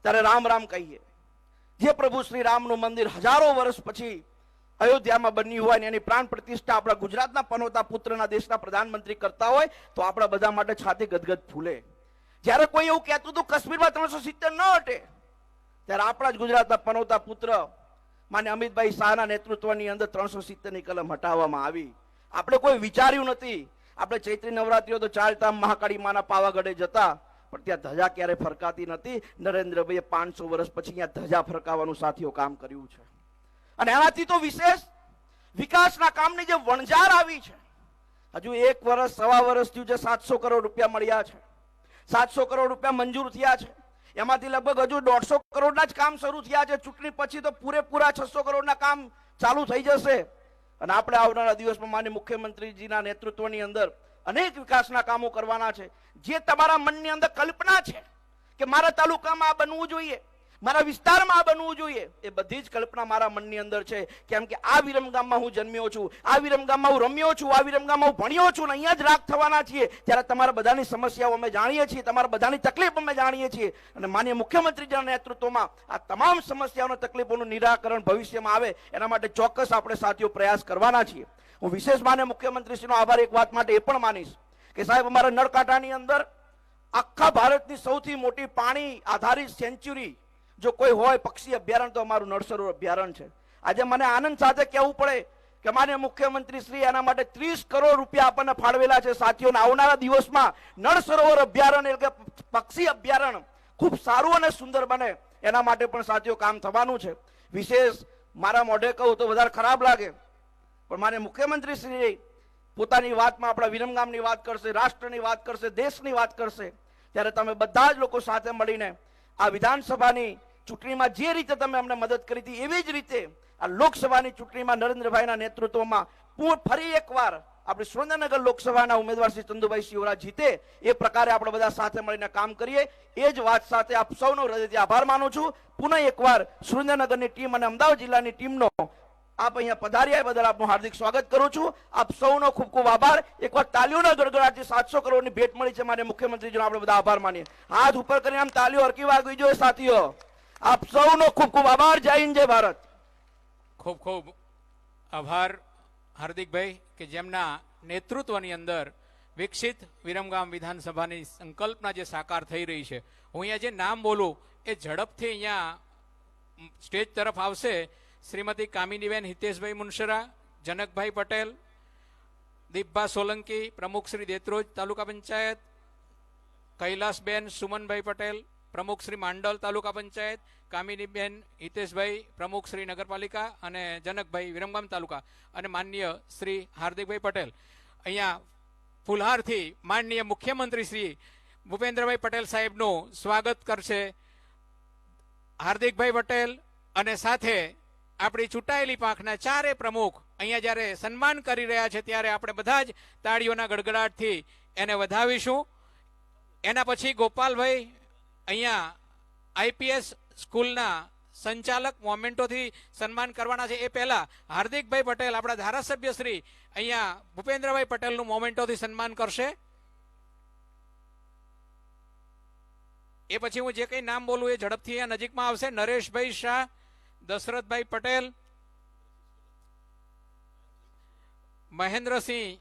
ત્યારે રામ રામ કહીએ. જે પ્રભુ શ્રી રામનું મંદિર હજારો વર્ષ પછી અયોધ્યામાં બન્યું હોય ને એની પ્રાણ પ્રતિષ્ઠા આપણા ગુજરાતના પનોતા પુત્રના દેશના પ્રધાનમંત્રી કરતા હોય તો આપણા બધા માટે છાતી ગદગદ ફૂલે. જ્યારે કોઈ એવું કહેતું હતું કાશ્મીરમાં 370 ન હટે, ત્યારે આપણા જ ગુજરાતના પનોતા પુત્ર માન્ય અમિતભાઈ શાહના નેતૃત્વની અંદર 370ની કલમ હટાવવામાં આવી. આપણે કોઈ વિચાર્યું નથી. આપણે ચૈત્રી નવરાત્રીઓ તો ચાલતા મહાકાળી માના પાવાગઢે જતા, પણ ત્યાં ધજા ક્યારે ફરકાતી નથી. નરેન્દ્રભાઈએ 500 વર્ષ પછી અહીંયા ધજા ફરકાવવાનું સાથીઓ કામ કર્યું છે. અને એનાથી તો વિશેષ વિકાસના કામની જે વણઝાર આવી છે, હજુ 1 વર્ષ 1.5 વર્ષ થયું છે, 700 કરોડ રૂપિયા મળ્યા છે, 700 કરોડ રૂપિયા મંજૂર થયા છે, એમાંથી લગભગ હજુ 150 કરોડના જ કામ શરૂ થયા છે. ચૂંટણી પછી તો પૂરેપૂરા 600 કરોડના કામ ચાલુ થઈ જશે. અને આપણે આવનારા દિવસમાં માનનીય મુખ્યમંત્રીજીના નેતૃત્વની અંદર અનેક વિકાસના કામો કરવાના છે. જે તમારા મનની અંદર કલ્પના છે કે મારા તાલુકામાં આ બનવું જોઈએ, મારા વિસ્તારમાં આ બનવું જોઈએ, એ બધી જ કલ્પના મારા મનની અંદર છે. કેમ કે આ વિરમગામમાં હું જન્મ્યો છું, આ વિરમગામમાં હું રમ્યો છું, આ વિરમગામમાં હું ભણ્યો છું, ને અહીંયા જ રાખ થવાના છીએ. ત્યારે તમારા બધાની સમસ્યાઓ અમે જાણીએ છીએ, તમારા બધાની તકલીફ અમે જાણીએ છીએ. અને માનનીય મુખ્યમંત્રીજીના નેતૃત્વમાં આ તમામ સમસ્યાઓના તકલીફોનું નિરાકરણ ભવિષ્યમાં આવે એના માટે ચોક્કસ આપણે સાથીઓ પ્રયાસ કરવાના છીએ. હું વિશેષ માનનીય મુખ્યમંત્રીશ્રીનો આભાર એક વાત માટે એ પણ માનીશ કે સાહેબ, અમારા નળકાંઠાની અંદર આખા ભારતની સૌથી મોટી પાણી આધારિત સેન્ચ્યુરી જો કોઈ હોય પક્ષી અભયારણ્ય તો અમારું નળ સરોવર અભયારણ્ય છે. આજે મને આનંદ સાથે કહેવું પડે કે માનનીય મુખ્યમંત્રી શ્રી એના માટે 30 કરોડ રૂપિયા આપણને ફાળવેલા છે. સાથીઓને આવનારા દિવસમાં નળ સરોવર અભયારણ્ય એટલે કે પક્ષી અભયારણ્ય ખૂબ સારું અને સુંદર બને એના માટે પણ સાથીઓ કામ થવાનું છે. વિશેષ મારા મોઢે કહું તો વધારે ખરાબ લાગે, પણ માનનીય મુખ્યમંત્રી શ્રી પોતાની વાતમાં આપણા વિરમગામની વાત કરશે, રાષ્ટ્રની વાત કરશે, દેશની વાત કરશે, ત્યારે તમે બધા જ લોકો સાથે મળીને આ વિધાનસભાની ચૂંટણીમાં જે રીતે તમે અમને મદદ કરી હતી એવી જ રીતે આ લોકસભાની ચૂંટણીમાં નરેન્દ્રભાઈના નેતૃત્વમાં ફરી એકવાર આપણે સુરેન્દ્રનગર લોકસભાના ઉમેદવાર શ્રી ચંદુભાઈ શિવરા જીતે એ પ્રકારે આપણે બધા સાથે મળીને કામ કરીએ. એ જ વાત સાથે આપ સૌનો હૃદયથી આભાર માનું છું. પુનઃ એકવાર સુરેન્દ્રનગરની ટીમ અને અમદાવાદ જિલ્લાની ટીમનો આપ અહીંયા પધાર્યા બદલ આપનું હાર્દિક સ્વાગત કરું છું. આપ સૌનો ખૂબ ખૂબ આભાર. એકવાર તાલીઓના ગડગડાટથી 700 કરોડની ભેટ મળી છે. મારે મુખ્યમંત્રીજીનો આપણે બધા આભાર માનીએ. હાથ ઉપર કરીને આમ તાલીઓ હરકી વાગવી જોઈએ સાથીઓ. આપ સૌનો ખૂબ ખૂબ આભાર. જય હિન્દ, જય ભારત. ખૂબ ખૂબ આભાર હાર્દિકભાઈ કે જેમના નેતૃત્વની અંદર વિકસિત વિરમગામ વિધાનસભાની સંકલ્પના જે સાકાર થઈ રહી છે. હું અહીંયા જે નામ બોલું એ ઝડપથી અહીંયા સ્ટેજ તરફ આવશે. શ્રીમતી કામિનીબેન હિતેશભાઈ મુનશરા, જનકભાઈ પટેલ, દીપભા સોલંકી, પ્રમુખ શ્રી દેત્રોજ તાલુકા પંચાયત, કૈલાસબેન સુમનભાઈ પટેલ, પ્રમુખ શ્રી માંડલ તાલુકા પંચાયત, કામિનીબેન હિતેશભાઈ પ્રમુખ શ્રી નગરપાલિકા અને જનકભાઈ વિરમગામ તાલુકા, અને માનનીય શ્રી હાર્દિકભાઈ પટેલ અહીંયા ફુલહારથી માનનીય મુખ્યમંત્રી શ્રી ભૂપેન્દ્રભાઈ પટેલ સાહેબનું સ્વાગત કરશે. હાર્દિકભાઈ પટેલ અને સાથે આપણી ચૂંટાયેલી પાંખના ચારે પ્રમુખ અહીંયા જ્યારે સન્માન કરી રહ્યા છે ત્યારે આપણે બધા જ તાળીઓના ગડગડાટથી એને વધાવીશું. એના પછી ગોપાલભાઈ અહીંયા આઈપીએસ સ્કૂલના સંચાલક મોમેન્ટોથી સન્માન કરવાના છે. એ પહેલા હાર્દિકભાઈ પટેલ આપણા ધારાસભ્ય શ્રી અહીંયા ભૂપેન્દ્રભાઈ પટેલનું મોમેન્ટોથી સન્માન કરશે. એ પછી હું જે કંઈ નામ બોલું એ ઝડપથી અહીંયા નજીકમાં આવશે. નરેશભાઈ શાહ, દશરથભાઈ પટેલ, મહેન્દ્રસિંહ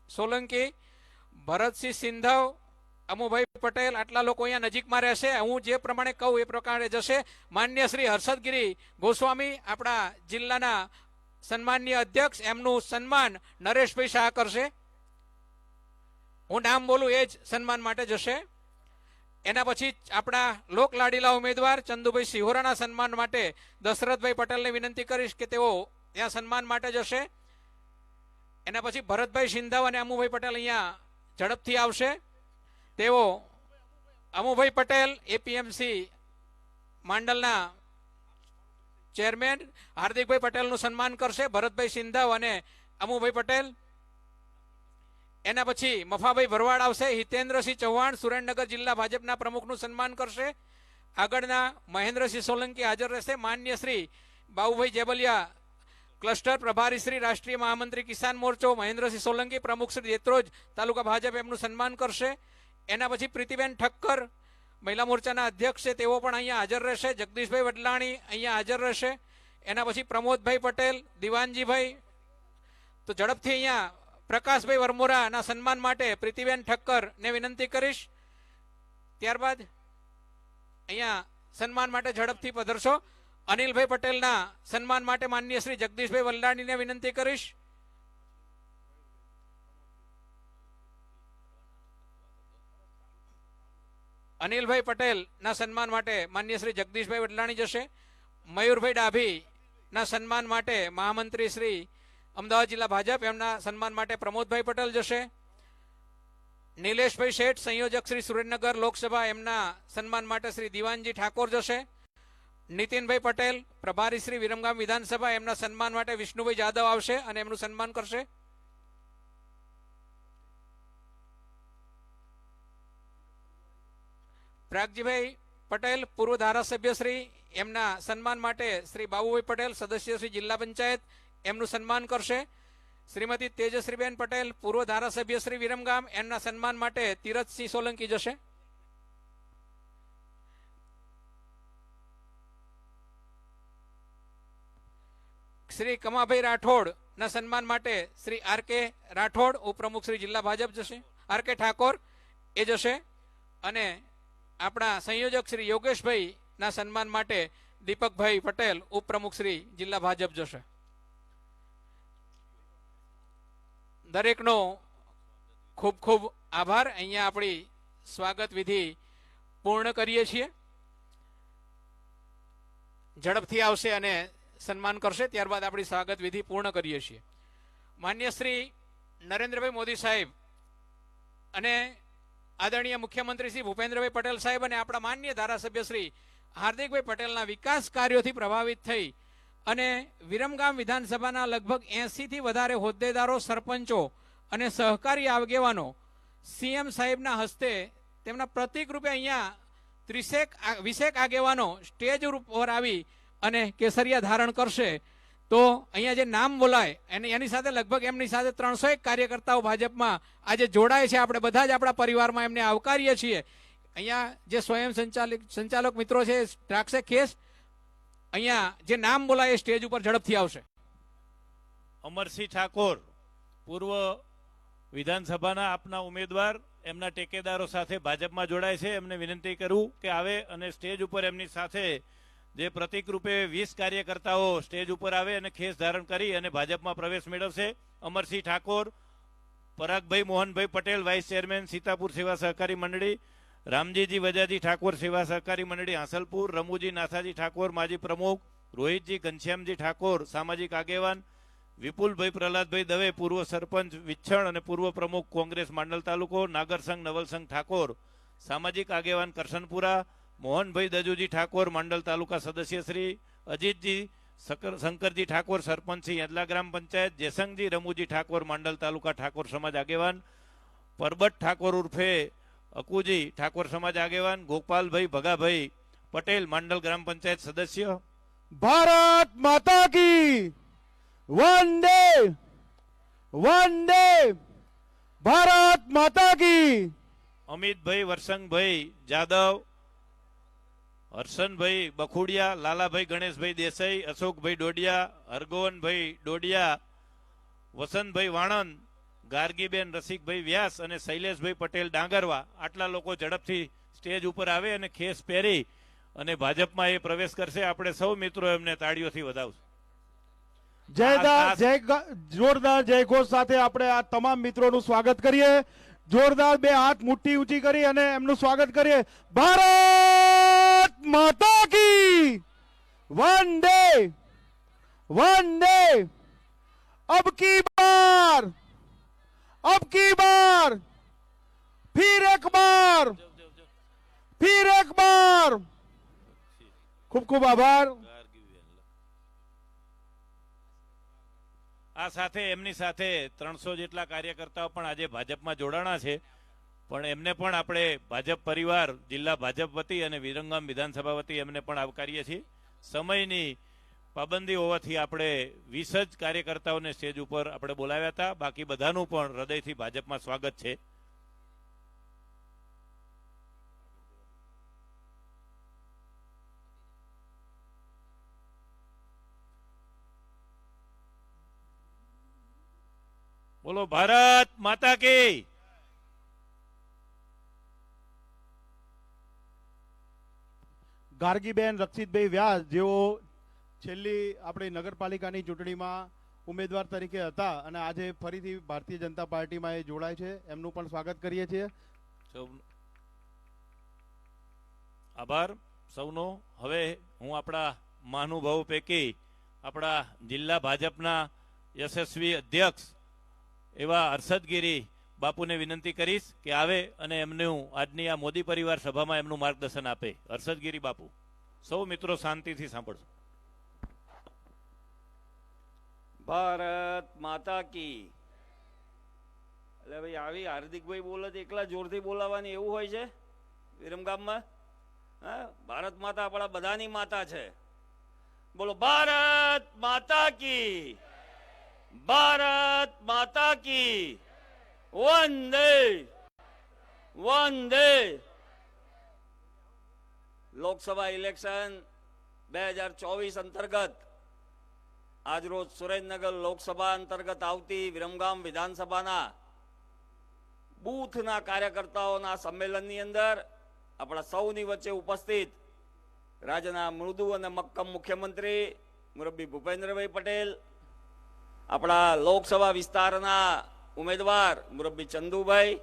સોલંકી, ભરતસિંહ સિંધવ, અમુભાઈ પટેલ, આટલા લોકો અહીંયા નજીકમાં રહેશે. હું જે પ્રમાણે કહું એ પ્રકારે જશે. માન્ય શ્રી હર્ષદગીરી ગોસ્વામી આપણા જિલ્લાના સન્માનીય અધ્યક્ષ, એમનું સન્માન નરેશભાઈ શાહ કરશે. હું નામ બોલું એ જ સન્માન માટે જશે. એના પછી આપણા લોકલાડીલા ઉમેદવાર ચંદુભાઈ સિહોરાના સન્માન માટે દશરથભાઈ પટેલને વિનંતી કરીશ કે તેઓ ત્યાં સન્માન માટે જશે. એના પછી ભરતભાઈ સિંધાવ અને અમુભાઈ પટેલ અહીંયા ઝડપથી આવશે. તેઓ અમુભાઈ પટેલ એપીએમસી માંડલના ચેરમેન હાર્દિકભાઈ પટેલનું સન્માન કરશે. ભરતભાઈ સિંધાવ અને અમુભાઈ પટેલ. એના પછી મફાભાઈ ભરવાડ આવશે. હિતેન્દ્રસિંહ ચૌહાણ સુરેન્દ્રનગર જિલ્લા ભાજપના પ્રમુખનું સન્માન કરશે. આગળના મહેન્દ્રસિંહ સોલંકી હાજર રહેશે. માન્ય શ્રી બાબુભાઈ જેબલિયા ક્લસ્ટર પ્રભારી શ્રી રાષ્ટ્રીય મહામંત્રી કિસાન મોરચો મહેન્દ્રસિંહ સોલંકી, પ્રમુખ શ્રી દેત્રોજ તાલુકા ભાજપ એમનું સન્માન કરશે. એના પછી પ્રીતિબેન ઠક્કર મહિલા મોરચાના અધ્યક્ષ છે, તેઓ પણ અહીંયા હાજર રહેશે. જગદીશભાઈ વડલાણી અહીંયા હાજર રહેશે. એના પછી પ્રમોદભાઈ પટેલ, દિવાનજીભાઈ. તો ઝડપથી અહીંયા પ્રકાશભાઈ વરમોરાના સન્માન માટે પ્રીતિબેન ઠક્કરને વિનંતી કરીશ. ત્યારબાદ અહીંયા સન્માન માટે ઝડપથી પધરશો. અનિલભાઈ પટેલના સન્માન માટે માનનીય શ્રી જગદીશભાઈ વલ્લાણીને વિનંતી કરીશ. અનિલભાઈ પટેલના સન્માન માટે માન્ય શ્રી જગદીશભાઈ વડલાણી જશે. મયુરભાઈ ડાભીના સન્માન માટે મહામંત્રી શ્રી અમદાવાદ જિલ્લા ભાજપ, એમના સન્માન માટે પ્રમોદભાઈ પટેલ જશે. નિલેશભાઈ શેઠ સંયોજક શ્રી સુરેન્દ્રનગર લોકસભા, એમના સન્માન માટે શ્રી દિવાનજી ઠાકોર જશે. નીતિનભાઈ પટેલ પ્રભારી શ્રી વિરમગામ વિધાનસભા, એમના સન્માન માટે વિષ્ણુભાઈ જાદવ આવશે અને એમનું સન્માન કરશે. પ્રાગજીભાઈ પટેલ પૂર્વ ધારાસભ્ય શ્રી, એમના સન્માન માટે શ્રી બાબુભાઈ પટેલ સદસ્ય શ્રી જિલ્લા પંચાયત, એમનું સન્માન કરશે. શ્રીમતી તેજશ્રીબેન પટેલ પૂર્વ ધારાસભ્ય શ્રી વિરમગામ, એમના સન્માન માટે તીરથસિંહ સોલંકી જશે. શ્રી કમાભાઈ રાઠોડ ના સન્માન માટે શ્રી આર કે રાઠોડ ઉપપ્રમુખ શ્રી જિલ્લા ભાજપ જશે. આર કે ઠાકોર એ જશે. અને આપણા સંયોજક શ્રી યોગેશભાઈ ના સન્માન માટે દીપકભાઈ પટેલ ઉપપ્રમુખ શ્રી જિલ્લા ભાજપ જશે. દરેકનો ખૂબ ખૂબ આભાર. અહીંયા આપણી સ્વાગત વિધિ પૂર્ણ કરીએ છીએ. ઝડપથી આવશે અને સન્માન કરશે, ત્યારબાદ આપણી સ્વાગત વિધિ પૂર્ણ કરીએ છીએ. માન્ય શ્રી નરેન્દ્રભાઈ મોદી સાહેબ અને આદરણીય મુખ્યમંત્રી શ્રી ભૂપેન્દ્રભાઈ પટેલ સાહેબ અને આપણા માન્ય ધારાસભ્ય શ્રી હાર્દિકભાઈ પટેલના વિકાસ કાર્યોથી પ્રભાવિત થઈ અને વિરમગામ વિધાનસભાના લગભગ 80 થી વધારે હોદ્દેદારો, સરપંચો અને સહકારી આગેવાનો સીએમ સાહેબના હસ્તે તેમના પ્રતિક રૂપે અહીંયા 20 આગેવાનો સ્ટેજ ઉપર આવી અને કેસરિયા ધારણ કરશે. તો અહીંયા જે નામ બોલાય એની સાથે લગભગ એમની સાથે 301 કાર્યકર્તાઓ ભાજપમાં આજે જોડાય છે. આપણે બધા જ આપણા પરિવારમાં એમને આવકારીએ છીએ. અહીંયા જે સ્વયં સંચાલક મિત્રો છે રાખશે કેસ. અહીંયા જે નામ બોલાય એ સ્ટેજ ઉપર ઝડપથી આવશે. અમરસિંહ ઠાકોર પૂર્વ વિધાનસભાના આપના ઉમેદવાર, એમના ટેકેદારો સાથે ભાજપમાં જોડાય છે. એમને વિનંતી કરું કે આવે અને સ્ટેજ ઉપર એમની સાથે જે પ્રતિક રૂપે 20 કાર્યકર્તાઓ સ્ટેજ ઉપર આવે અને ખેસ ધારણ કરી અને ભાજપમાં પ્રવેશ મેળવશે. અમરસિંહ ઠાકોર, પરાગભાઈ મોહનભાઈ પટેલ વાઇસ ચેરમેન સીતાપુર સેવા સહકારી મંડળી, રામજીજી વજાજી ઠાકોર સેવા સહકારી મંડળી હાંસલપુર, રમુજી નાથાજી ઠાકોર માજી પ્રમુખ, રોહિતજી ઘનશ્યામજી ઠાકોર સામાજિક આગેવાન, વિપુલભાઈ પ્રહલાદભાઈ દવે પૂર્વ સરપંચ વિછણ અને પૂર્વ પ્રમુખ કોંગ્રેસ માંડલ તાલુકો, નાગરસંઘ નવલસંઘ ઠાકોર સામાજિક આગેવાન કરશનપુરા, મોહનભાઈ દજુજી ઠાકોર માંડલ તાલુકા સદસ્ય શ્રી, અજીતજી શંકરજી ઠાકોર સરપંચ શ્રી યદલા ગ્રામ પંચાયત, જેસંગજી રમુજી ઠાકોર માંડલ તાલુકા ઠાકોર સમાજ આગેવાન, પરબત ઠાકોર ઉર્ફે અકુજી ઠાકોર સમાજ આગેવાન, ગોપાલભાઈ ભગાભાઈ પટેલ માંડલ ગ્રામ પંચાયત સદસ્ય. ભારત માતા કી વંદે વંદે ભારત માતા કી. અમિતભાઈ વરસંગભાઈ જાદવ, હર્ષનભાઈ બખુડિયા, લાલાભાઈ ગણેશભાઈ દેસાઈ, અશોકભાઈ ડોડિયા, હરગોવનભાઈ ડોડિયા, વસંતભાઈ વાણંદ, ગાર્ગીબેન રસિકભાઈ વ્યાસ અને શૈલેષભાઈ પટેલ ડાંગરવા. આટલા લોકો ઝડપથી સ્ટેજ ઉપર આવે અને ખેસ પહેરી અને ભાજપમાં એ પ્રવેશ કરશે. આપણે સૌ મિત્રો એમને તાળીઓથી વધાવશું. જોરદાર જયઘોષ સાથે આપણે આ તમામ મિત્રોનું સ્વાગત કરીએ. જોરદાર બે હાથ મુઠ્ઠી ઊંચી કરી અને એમનું સ્વાગત કરીએ. ભારત માતા કી વંદે વંદે. અબ કી બાર फिर एक बार खूब खूब आभार. આ સાથે એમની સાથે 300 જેટલા કાર્યકર્તાઓ પણ આજે ભાજપમાં જોડાણા છે. પણ એમને પણ આપણે ભાજપ પરિવાર જિલ્લા ભાજપ વતી અને વિરમગામ વિધાનસભા વતી એમને પણ આવકારીએ છીએ. સમયની પાબંદી હોવાથી આપણે 20 જ કાર્યકર્તાઓને સ્ટેજ ઉપર આપણે બોલાવ્યા હતા. બાકી બધાનું પણ હૃદયથી ભાજપમાં સ્વાગત છે. બોલો ભારત માતા કી. ગાર્ગીબેન રક્ષિતભાઈ વ્યાસ જેઓ છેલ્લી આપણી નગરપાલિકાની ચૂંટણીમાં ઉમેદવાર તરીકે હતા અને આજે ફરીથી ભારતીય જનતા પાર્ટીમાં એ જોડાય છે. એમનું પણ સ્વાગત કરીએ છીએ. આભાર સૌનો. હવે હું આપણા મહાનુભાવો પૈકી આપણા જિલ્લા ભાજપના યશસ્વી અધ્યક્ષ એવા હર્ષદગીરી બાપુને વિનંતી કરીશ કે આવે અને એમનું આજની આ મોદી પરિવાર સભામાં એમનું માર્ગદર્શન આપે. હર્ષદગીરી બાપુ. સૌ મિત્રો શાંતિથી સાંભળજો. ભારત માતા કી. એટલે ભાઈ આવી હાર્દિકભાઈ બોલે છે એકલા જોરથી બોલાવાની એવું હોય છે વિરમગામમાં? હા, ભારત માતા આપણા બધાની માતા છે. બોલો ભારત માતા કી, ભારત માતા કી. વંદે વંદે. લોકસભા ઇલેક્શન 2024 અંતર્ગત આજરોજ સુરેન્દ્રનગર લોકસભા અંતર્ગત આવતી વિરમગામ વિધાનસભાના બૂથના કાર્યકર્તાઓના સંમેલનની અંદર આપણા સૌની વચ્ચે ઉપસ્થિત રાજ્યના મૃદુ અને મક્કમ મુખ્યમંત્રી મુરબ્બી ભૂપેન્દ્રભાઈ પટેલ, આપણા લોકસભા વિસ્તારના ઉમેદવાર મુરબ્બી ચંદુભાઈ,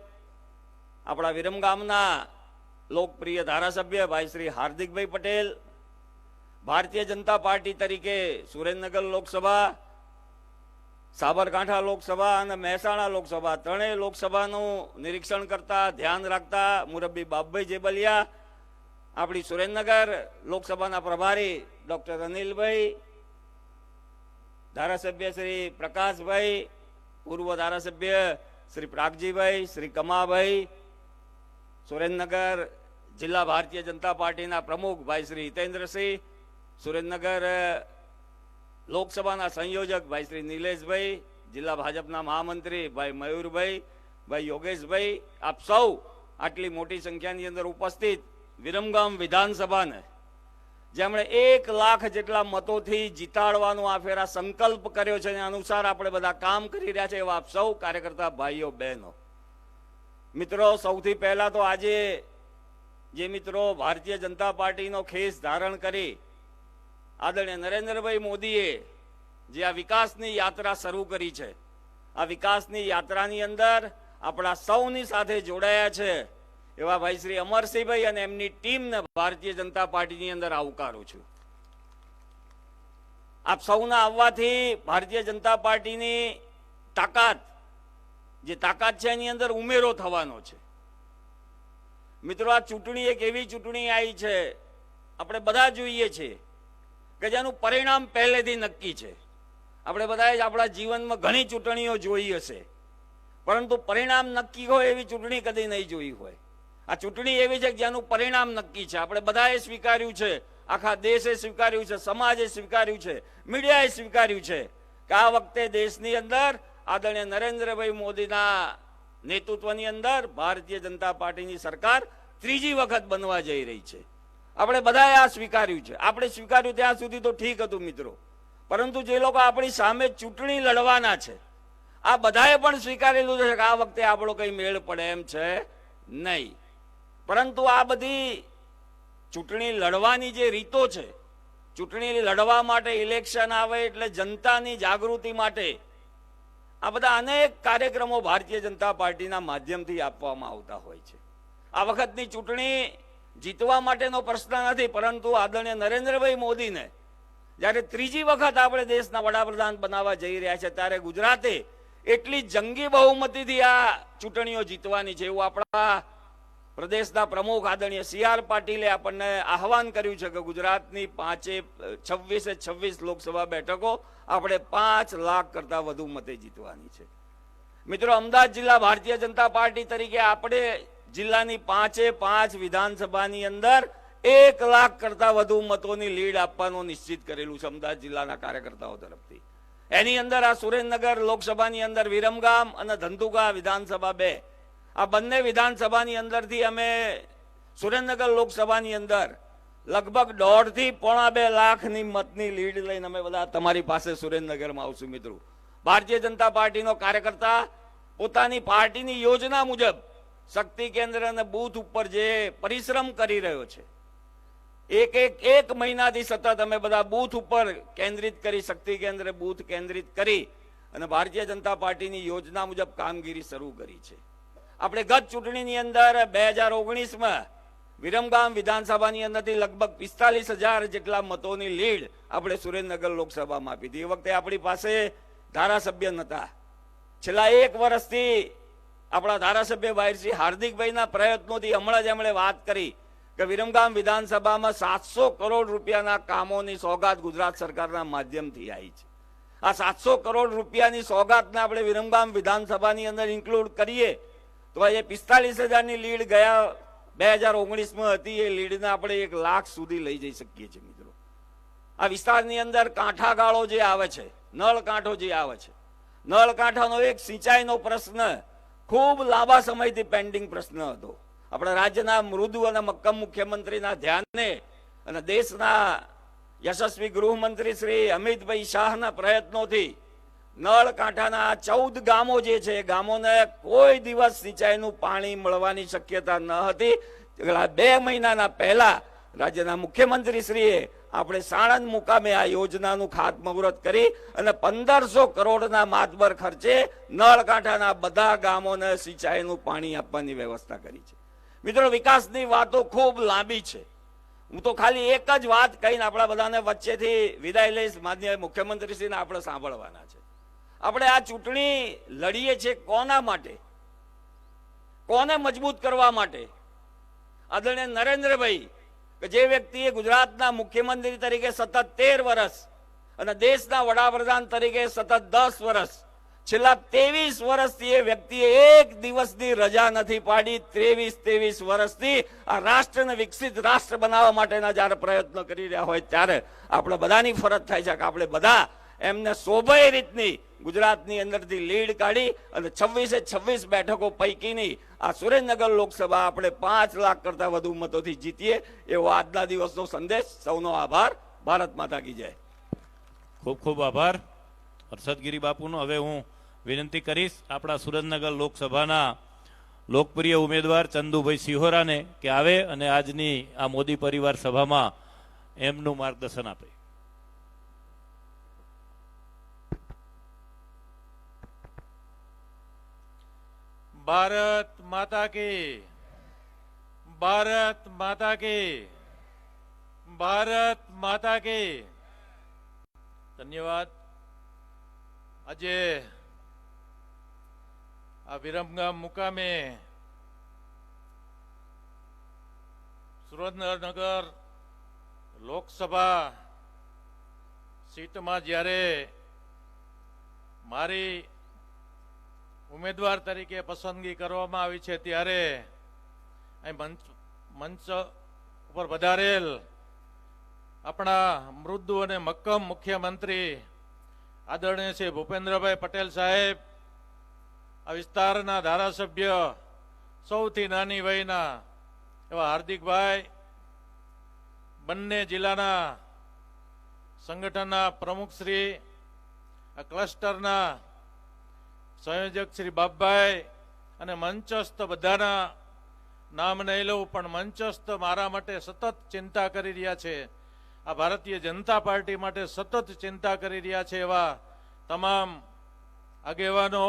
આપણા વિરમગામના લોકપ્રિય ધારાસભ્ય ભાઈ શ્રી હાર્દિકભાઈ પટેલ, ભારતીય જનતા પાર્ટી તરીકે સુરેન્દ્રનગર લોકસભા, સાબરકાંઠા લોકસભા અને મહેસાણા લોકસભા ત્રણેય લોકસભાનું નિરીક્ષણ કરતા ધ્યાન રાખતા મુરબ્બી બાબભાઈ જેબલિયા, આપણી સુરેન્દ્રનગર લોકસભાના પ્રભારી ડોક્ટર અનિલભાઈ, ધારાસભ્ય શ્રી પ્રકાશભાઈ, પૂર્વ ધારાસભ્ય શ્રી પ્રાગજીભાઈ, શ્રી કમાભાઈ, સુરેન્દ્રનગર જિલ્લા ભારતીય જનતા પાર્ટીના પ્રમુખ ભાઈ શ્રી હિતેન્દ્રસિંહ, સુરેન્દ્રનગર લોકસભાના સંયોજક ભાઈ શ્રી નિલેશભાઈ, જિલ્લા ભાજપના મહામંત્રી ભાઈ મયુરભાઈ, ભાઈ યોગેશભાઈ, આપ સૌ આટલી મોટી સંખ્યાની અંદર ઉપસ્થિત વિરમગામ વિધાનસભાને જેમણે 1 લાખ જેટલા મતોથી જીતાડવાનો આ ફેરા સંકલ્પ કર્યો છે અને અનુસાર આપણે બધા કામ કરી રહ્યા છે એવા આપ સૌ કાર્યકર્તા ભાઈઓ બહેનો. મિત્રો, સૌથી પહેલા તો આજે જે મિત્રો ભારતીય જનતા પાર્ટીનો ખેસ ધારણ કરી આદરણીય નરેન્દ્રભાઈ મોદીએ જે આ વિકાસની યાત્રા શરૂ કરી છે, આ વિકાસની યાત્રાની અંદર આપણા સૌની સાથે જોડાયા છે એવા ભાઈ શ્રી અમરસિંહભાઈ અને એમની ટીમને ભારતીય જનતા પાર્ટીની અંદર આવકારું છું. આપ સૌના આવવાથી ભારતીય જનતા પાર્ટીની તાકાત છે એની અંદર ઉમેરો થવાનો છે. મિત્રો, આ ચૂંટણી એક એવી ચૂંટણી આવી છે, આપણે બધા જોઈએ છીએ કે જેનું પરિણામ પહેલેથી નક્કી છે. આપણે બધાએ આપણા જીવનમાં ઘણી ચૂંટણીઓ જોઈ હશે, પરંતુ પરિણામ નક્કી હોય એવી ચૂંટણી કદી નહીં જોઈ હોય. આ ચૂંટણી એવી છે કે જેનું પરિણામ નક્કી છે. આપણે બધાએ સ્વીકાર્યું છે, આખા દેશે સ્વીકાર્યું છે, સમાજે સ્વીકાર્યું છે, મીડિયાએ સ્વીકાર્યું છે કે આ વખતે દેશની અંદર આદરણીય નરેન્દ્રભાઈ મોદીના નેતૃત્વની અંદર ભારતીય જનતા પાર્ટીની સરકાર ત્રીજી વખત બનવા જઈ રહી છે. આપણે બધાએ આ સ્વીકાર્યું છે. આપણે સ્વીકાર્યું ત્યાં સુધી તો ઠીક હતું મિત્રો, પરંતુ જે લોકો આપણી સામે ચૂંટણી લડવાના છે આ બધાએ પણ સ્વીકારેલું છે કે આ વખતે આપણો કઈ મેળ પડે એમ છે નહીં. પરંતુ આ બધી ચૂંટણી લડવાની જે રીતો છે, ચૂંટણી લડવા માટે ઇલેક્શન આવે એટલે જનતાની જાગૃતિ માટે આ બધા અનેક કાર્યક્રમો ભારતીય જનતા પાર્ટીના માધ્યમથી આપવામાં આવતા હોય છે. આ વખતની ચૂંટણી જીતવા માટેનો પ્રશ્ન નથી, પરંતુ આદરણીય નરેન્દ્રભાઈ મોદીને જ્યારે ત્રીજી વખત આપણે દેશના વડાપ્રધાન બનાવવા જઈ રહ્યા છે ત્યારે ગુજરાતે એટલી જંગી બહુમતીથી આ ચૂંટણીઓ જીતવાની છે એવું આપણા પ્રદેશના પ્રમુખ આદરણીય CR પાટીલે આપણને આહવાન કર્યું છે કે ગુજરાતની 26 લોકસભા બેઠકો આપણે 5 લાખ કરતા વધુ મતે જીતવાની છે. મિત્રો, અમદાવાદ જિલ્લા ભારતીય જનતા પાર્ટી તરીકે આપણે જિલ્લાની 5 વિધાનસભાની અંદર 1 લાખ કરતા વધુ મતોની લીડ આપવાનું નિશ્ચિત કરેલું છે અમદાવાદ જિલ્લાના કાર્યકર્તાઓ તરફથી. એની અંદર આ સુરેન્દ્રનગર લોકસભાની અંદર વિરમગામ અને ધંધુકા વિધાનસભા 2 આ બંને વિધાનસભાની અંદરથી અમે સુરેન્દ્રનગર લોકસભાની અંદર લગભગ 1.5 થી 1.25 લાખની મતની લીડ લઈને અમે બધા તમારી પાસે સુરેન્દ્રનગરમાં આવશું. મિત્રો, ભારતીય જનતા પાર્ટીનો કાર્યકર્તા પોતાની પાર્ટીની યોજના મુજબ શક્તિ કેન્દ્ર અને બૂથ ઉપર જે પરિશ્રમ કરી રહ્યો છે, એક મહિનાથી સતત અમે બધા બૂથ ઉપર કેન્દ્રિત કરી, શક્તિ કેન્દ્ર બૂથ કેન્દ્રિત કરી અને ભારતીય જનતા પાર્ટીની યોજના મુજબ કામગીરી શરૂ કરી છે. આપણે ગત ચૂંટણીની અંદર 2019માં વિરમગામ વિધાનસભાની અંદરથી લગભગ 45,000 જેટલા મતોની લીડ આપણે સુરેન્દ્રનગર લોકસભામાં આપી હતી. એ વખતે આપણી પાસે ધારાસભ્ય નહોતા. છેલ્લા 1 વર્ષથી આપણા ધારાસભ્ય ભાઈ શ્રી હાર્દિકભાઈના પ્રયત્નોથી હમણાં જ એમણે વાત કરી કે વિરમગામ વિધાનસભામાં 700 કરોડ રૂપિયાના કામોની સોગાત ગુજરાત સરકારના માધ્યમથી આવી છે. આ 700 કરોડ રૂપિયાની સોગાતને આપણે વિરમગામ વિધાનસભાની અંદર ઇન્ક્લુડ કરીએ તો એ 45,000ની લીડ ગયા 2019માં હતી. એ લીડને આપણે 1 લાખ સુધી લઈ જઈ શકીએ છીએ. મિત્રો, આ વિસ્તારની અંદર કાંઠાગાળો જે આવે છે, નળ કાંઠો જે આવે છે, નળ કાંઠાનો એક સિંચાઈનો પ્રશ્ન ખૂબ લાંબા સમયથી પેન્ડિંગ પ્રશ્ન હતો. આપણા રાજ્યના મૃદુ અને મક્કમ મુખ્યમંત્રીના ધ્યાને અને દેશના યશસ્વી ગૃહમંત્રી શ્રી અમિતભાઈ શાહના પ્રયત્નોથી નળ કાંઠાના 14 ગામો જે છે, ગામોને કોઈ દિવસ સિંચાઈનું પાણી મળવાની શક્યતા ન હતી. 2 મહિનાના પહેલા રાજ્યના મુખ્યમંત્રી શ્રીએ આપણે સાણંદ મુકામે આ યોજનાનું ખાતમુહૂર્ત કરી અને 1500 કરોડના માતબર ખર્ચે નળ કાંઠાના બધા ગામોને સિંચાઈનું પાણી આપવાની વ્યવસ્થા કરી છે. મિત્રો, વિકાસની વાતો ખૂબ લાંબી છે. હું તો ખાલી એક જ વાત કહીને આપણા બધાને વચ્ચેથી વિદાય લઈશ. માનનીય મુખ્યમંત્રીશ્રીને આપણે સાંભળવાના છે. આપણે આ ચૂંટણી લડીએ છીએ કોના માટે? કોને મજબૂત કરવા માટે? આદરણીય નરેન્દ્રભાઈ, કે જે વ્યક્તિએ ગુજરાતના મુખ્યમંત્રી તરીકે સતત 13 વર્ષ અને દેશના વડાપ્રધાન તરીકે સતત 10 વર્ષ, છેલ્લા 23 વર્ષથી એ વ્યક્તિએ એક દિવસની રજા નથી પાડી. 23 વર્ષથી આ રાષ્ટ્રને વિકસિત રાષ્ટ્ર બનાવવા માટેના જ્યારે પ્રયત્નો કરી રહ્યા હોય ત્યારે આપણે બધાની ફરજ થાય છે કે આપણે બધા એમને શોભે એ રીતની ગુજરાતની અંદરથી લીડ કાઢી અને 26 બેઠકો પૈકીની આ સુરેન્દ્રનગર લોકસભા આપણે 5 લાખ કરતા વધુ મતોથી જીતીએ એવો આજના દિવસનો સંદેશ. સૌનો આભાર. ભારત માતા કી જય. ખૂબ ખૂબ આભાર હર્ષદગીરી બાપુનો. હવે હું વિનંતી કરીશ આપણા સુરેન્દ્રનગર લોકસભાના લોકપ્રિય ઉમેદવાર ચંદુભાઈ સિહોરાને કે આવે અને આજની આ મોદી પરિવાર સભામાં એમનું માર્ગદર્શન આપે. ભારત માતા કી, ભારત માતા કી, ભારત માતા કી. ધન્યવાદ. આજે આ વિરમગામ મુકામે સુરેન્દ્રનગર લોકસભા સીટમાં જ્યારે મારી ઉમેદવાર તરીકે પસંદગી કરવામાં આવી છે ત્યારે અહીં મંચ ઉપર પધારેલ આપણા મૃદુ અને મક્કમ મુખ્યમંત્રી આદરણીય શ્રી ભૂપેન્દ્રભાઈ પટેલ સાહેબ, આ વિસ્તારના ધારાસભ્ય સૌથી નાની વયના એવા હાર્દિકભાઈ, બંને જિલ્લાના સંગઠનના પ્રમુખશ્રી, આ ક્લસ્ટરના સંયોજક શ્રી બાપભાઈ અને મંચસ્થ બધાના નામ નહીં લઉં પણ મંચસ્થ મારા માટે સતત ચિંતા કરી રહ્યા છે, આ ભારતીય જનતા પાર્ટી માટે સતત ચિંતા કરી રહ્યા છે એવા તમામ આગેવાનો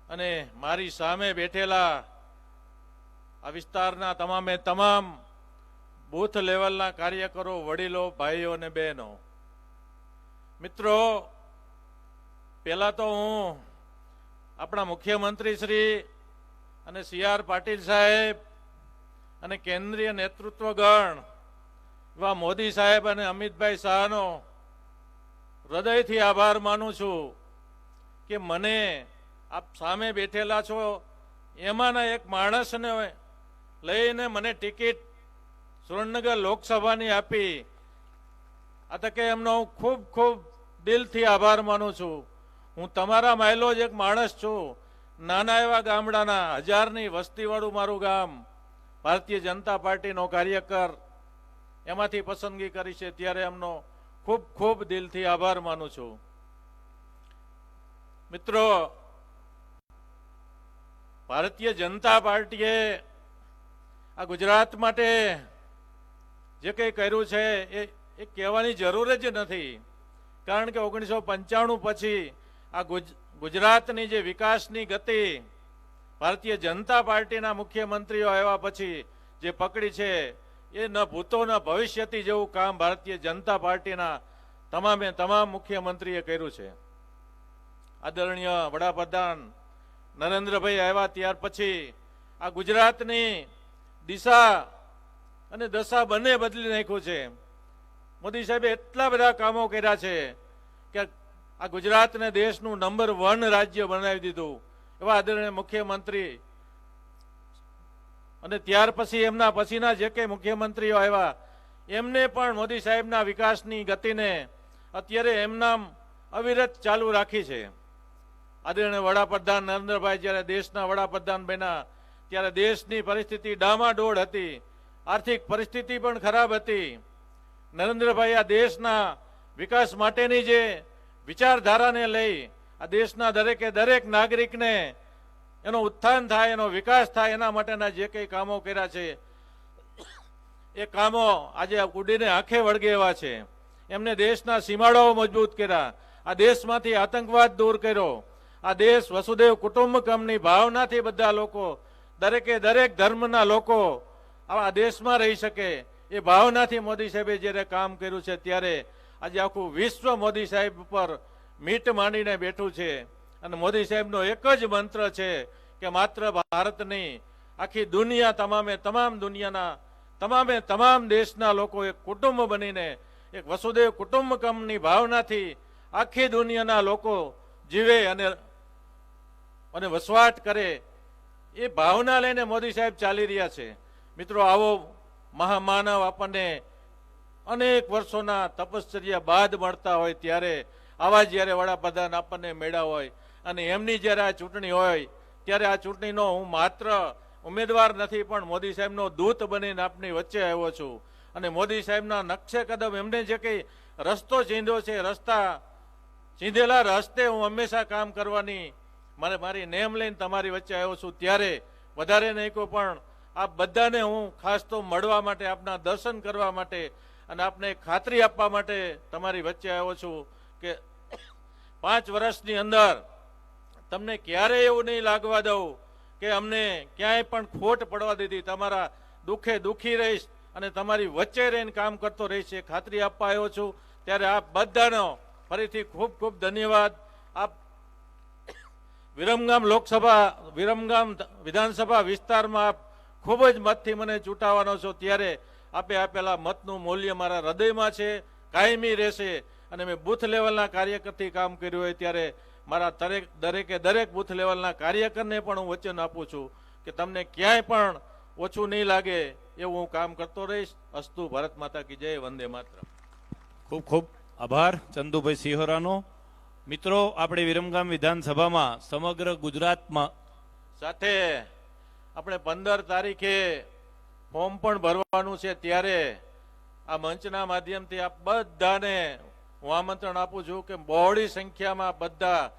અને મારી સામે બેઠેલા આ વિસ્તારના તમામે તમામ બૂથ લેવલના કાર્યકરો, વડીલો, ભાઈઓ અને બહેનો, મિત્રો, પહેલા તો હું આપણા મુખ્યમંત્રી શ્રી અને CR પાટીલ સાહેબ અને કેન્દ્રીય નેતૃત્વગણ એવા મોદી સાહેબ અને અમિતભાઈ શાહનો હૃદયથી આભાર માનું છું કે મને આપ સામે બેઠેલા છો એમાંના એક માણસને લઈને મને ટિકિટ સુરેન્દ્રનગર લોકસભાની આપી. આ તકે એમનો હું ખૂબ ખૂબ દિલથી આભાર માનું છું. હું તમારા માયલો જ એક માણસ છું, નાના એવા ગામડાના 1000ની વસ્તીવાળું મારું ગામ, ભારતીય જનતા પાર્ટીનો કાર્યકર, એમાંથી પસંદગી કરી છે ત્યારે એમનો ખૂબ ખૂબ દિલથી આભાર માનું છું. મિત્રો, ભારતીય જનતા પાર્ટીએ આ ગુજરાત માટે જે કંઈ કર્યું છે એ કહેવાની જરૂર જ નથી, કારણ કે 1995 પછી આ ગુજરાતની જે વિકાસની ગતિ ભારતીય જનતા પાર્ટીના મુખ્યમંત્રીઓ આવ્યા પછી જે પકડી છે એ ન ભૂતો ન ભવિષ્યથી જેવું કામ ભારતીય જનતા પાર્ટીના તમામે તમામ મુખ્યમંત્રીએ કર્યું છે. આદરણીય વડાપ્રધાન નરેન્દ્રભાઈ આવ્યા ત્યાર પછી આ ગુજરાતની દિશા અને દશા બંને બદલી નાખ્યું છે. મોદી સાહેબે એટલા બધા કામો કર્યા છે કે આ ગુજરાતને દેશનું નંબર 1 રાજ્ય બનાવી દીધું. એવા આદરણીય મુખ્યમંત્રી અને ત્યાર પછી એમના પછીના જે કંઈ મુખ્યમંત્રીઓ આવ્યા એમને પણ મોદી સાહેબના વિકાસની ગતિને અત્યારે એમના અવિરત ચાલુ રાખી છે. આદરણીય વડાપ્રધાન નરેન્દ્રભાઈ જ્યારે દેશના વડાપ્રધાન બન્યા ત્યારે દેશની પરિસ્થિતિ ડામાડોળ હતી, આર્થિક પરિસ્થિતિ પણ ખરાબ હતી. નરેન્દ્રભાઈ આ દેશના વિકાસ માટેની જે વિચારધારાને લઈ આ દેશના દરેકે દરેક નાગરિકને એનો ઉત્થાન થાય, એનો વિકાસ થાય, એના માટેના જે કંઈ કામો કર્યા છે એ કામો આજે ઉડીને આંખે વળગે એવા છે. એમને દેશના સીમાડાઓ મજબૂત કર્યા, આ દેશમાંથી આતંકવાદ દૂર કર્યો, આ દેશ વસુદેવ કુટુંબકમની ભાવનાથી બધા લોકો દરેકે દરેક ધર્મના લોકો આ દેશમાં રહી શકે એ ભાવનાથી મોદી સાહેબે જ્યારે કામ કર્યું છે ત્યારે આજે આખું વિશ્વ મોદી સાહેબ ઉપર મીટ માંડીને બેઠું છે. અને મોદી સાહેબનો એક જ મંત્ર છે કે માત્ર ભારત નહીં, આખી દુનિયા તમામે તમામ દેશના લોકો એક કુટુંબ બનીને એક વસુદેવ કુટુંબકમની ભાવનાથી આખી દુનિયાના લોકો જીવે અને વસવાટ કરે એ ભાવના લઈને મોદી સાહેબ ચાલી રહ્યા છે. મિત્રો, આવો મહામાનવ આપણને અનેક વર્ષોના તપશ્ચર્યા બાદ મળતા હોય ત્યારે આવા જ્યારે વડાપ્રધાન આપણને મળ્યા હોય અને એમની જ્યારે આ ચૂંટણી હોય ત્યારે આ ચૂંટણીનો હું માત્ર ઉમેદવાર નથી પણ મોદી સાહેબનો દૂત બનીને આપની વચ્ચે આવ્યો છું. અને મોદી સાહેબના નકશે કદમ એમને જે કંઈ રસ્તો ચીંધ્યો છે, ચીંધેલા રસ્તે હું હંમેશા કામ કરવાની મારી નેમ લઈને તમારી વચ્ચે આવ્યો છું. ત્યારે વધારે નહીં કોઈ પણ આપ બધાને હું ખાસ તો મળવા માટે, આપના દર્શન કરવા માટે અને આપને ખાતરી આપવા માટે તમારી વચ્ચે આવ્યો છું કે 5 વર્ષની અંદર તમને ક્યારેય એવું નહીં લાગવા દઉં કે અમને ક્યાંય પણ ખોટ પડવા દીધી. તમારા દુઃખે દુઃખી રહીશ અને તમારી વચ્ચે રહીને કામ કરતો રહીશ એ ખાતરી આપવા આવ્યો છું. ત્યારે આપ બધાનો ફરીથી ખૂબ ખૂબ ધન્યવાદ. આપ વિરમગામ વિધાનસભા વિસ્તારમાં આપ ખૂબ જ મતથી મને ચૂંટાવાનો છો ત્યારે આપે આપેલા મતનું મૂલ્ય મારા હૃદયમાં છે, કાયમી રહેશે. અને મેં બૂથ લેવલના કાર્યકરથી કામ કર્યું હોય ત્યારે મારા દરેકે દરેક બૂથ લેવલના કાર્યકરને પણ હું વચન આપું છું કે તમને ક્યાંય પણ ઓછું નહીં લાગે એવું હું કામ કરતો રહીશ. અસ્તુ. ભારત માતા કી જય. વંદે માતરમ. ખૂબ ખૂબ આભાર ચંદુભાઈ સિહોરાનો. મિત્રો, આપણે વિરમગામ વિધાનસભામાં સમગ્ર ગુજરાતમાં સાથે આપણે 15 તારીખે ફોર્મ પણ ભરવાનું છે ત્યારે આ મંચના માધ્યમથી આપ બધાને હું આમંત્રણ આપું છું કે બહોળી સંખ્યામાં બધા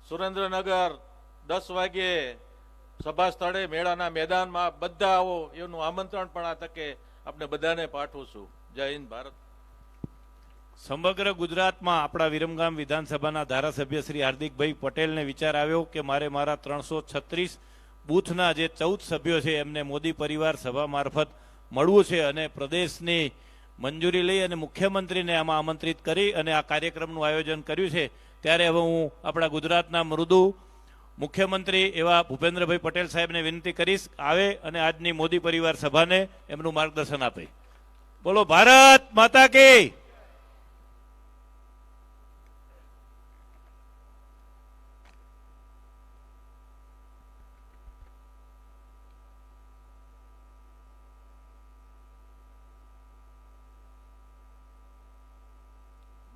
સુરેન્દ્રનગર 10 વાગ્યે સભા સ્થળે મેળાના મેદાનમાં બધા આવો એનું આમંત્રણ પણ આ તકે આપણે બધાને પાઠવું છું. જય હિન્દ ભારત. સમગ્ર ગુજરાતમાં આપણા વિરમગામ વિધાનસભાના ધારાસભ્ય શ્રી હાર્દિકભાઈ પટેલને વિચાર આવ્યો કે મારા 336 બૂથના જે 14 સભ્યો છે એમને મોદી પરિવાર સભા મારફત મળવું છે અને પ્રદેશની મંજૂરી લઈ અને મુખ્યમંત્રીને આમાં આમંત્રિત કરી અને આ કાર્યક્રમનું આયોજન કર્યું છે. ત્યારે હવે હું આપણા ગુજરાતના મૃદુ મુખ્યમંત્રી એવા ભૂપેન્દ્રભાઈ પટેલ સાહેબને વિનંતી કરીશ આવે અને આજની મોદી પરિવાર સભાને એમનું માર્ગદર્શન આપે. બોલો ભારત માતા કી.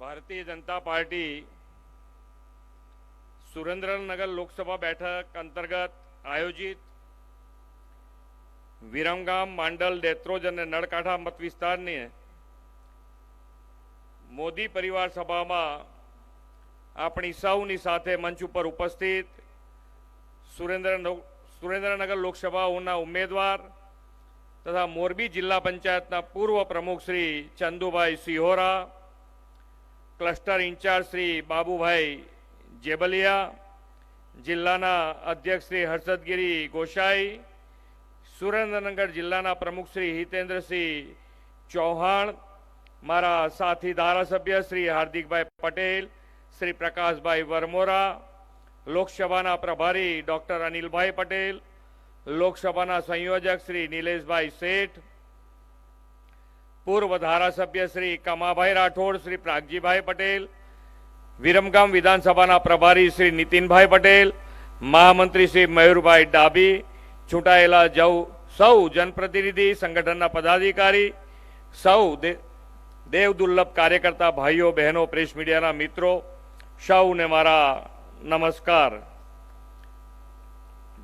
ભારતીય જનતા પાર્ટી સુરેન્દ્રનગર લોકસભા બેઠક અંતર્ગત આયોજિત વિરમગામ, માંડલ, દેત્રોજ અને નળકાંઠા મત વિસ્તારની મોદી પરિવાર સભામાં આપણી સૌની સાથે મંચ ઉપર ઉપસ્થિત સુરેન્દ્રનગર લોકસભાના ઉમેદવાર તથા મોરબી જિલ્લા પંચાયતના પૂર્વ પ્રમુખ શ્રી ચંદુભાઈ સિહોરા, ક્લસ્ટર ઇન્ચાર્જ શ્રી બાબુભાઈ જેબલિયા, જિલ્લાના અધ્યક્ષ શ્રી હર્ષદગીરી ગોસાઈ, સુરેન્દ્રનગર જિલ્લાના પ્રમુખ શ્રી હિતેન્દ્રસિંહ ચૌહાણ, મારા સાથી ધારાસભ્ય શ્રી હાર્દિકભાઈ પટેલ, શ્રી પ્રકાશભાઈ વરમોરા, લોકસભાના પ્રભારી ડોક્ટર અનિલભાઈ પટેલ, લોકસભાના સંયોજક શ્રી નિલેશભાઈ શેઠ, પૂર્વ ધારાસભ્ય શ્રી કમાભાઈ રાઠોડ, શ્રી પ્રાગજીભાઈ પટેલ, વિરમગામ વિધાનસભાના પ્રભારી શ્રી નીતિનભાઈ પટેલ, મહામંત્રી શ્રી મયુરભાઈ ડાભી, ચૂંટાયેલા સૌ જનપ્રતિનિધિ, સંગઠનના પદાધિકારી, સૌ દેવદુર્લભ કાર્યકર્તા ભાઈઓ બહેનો, પ્રેસ મીડિયાના મિત્રો, સૌને મારા નમસ્કાર.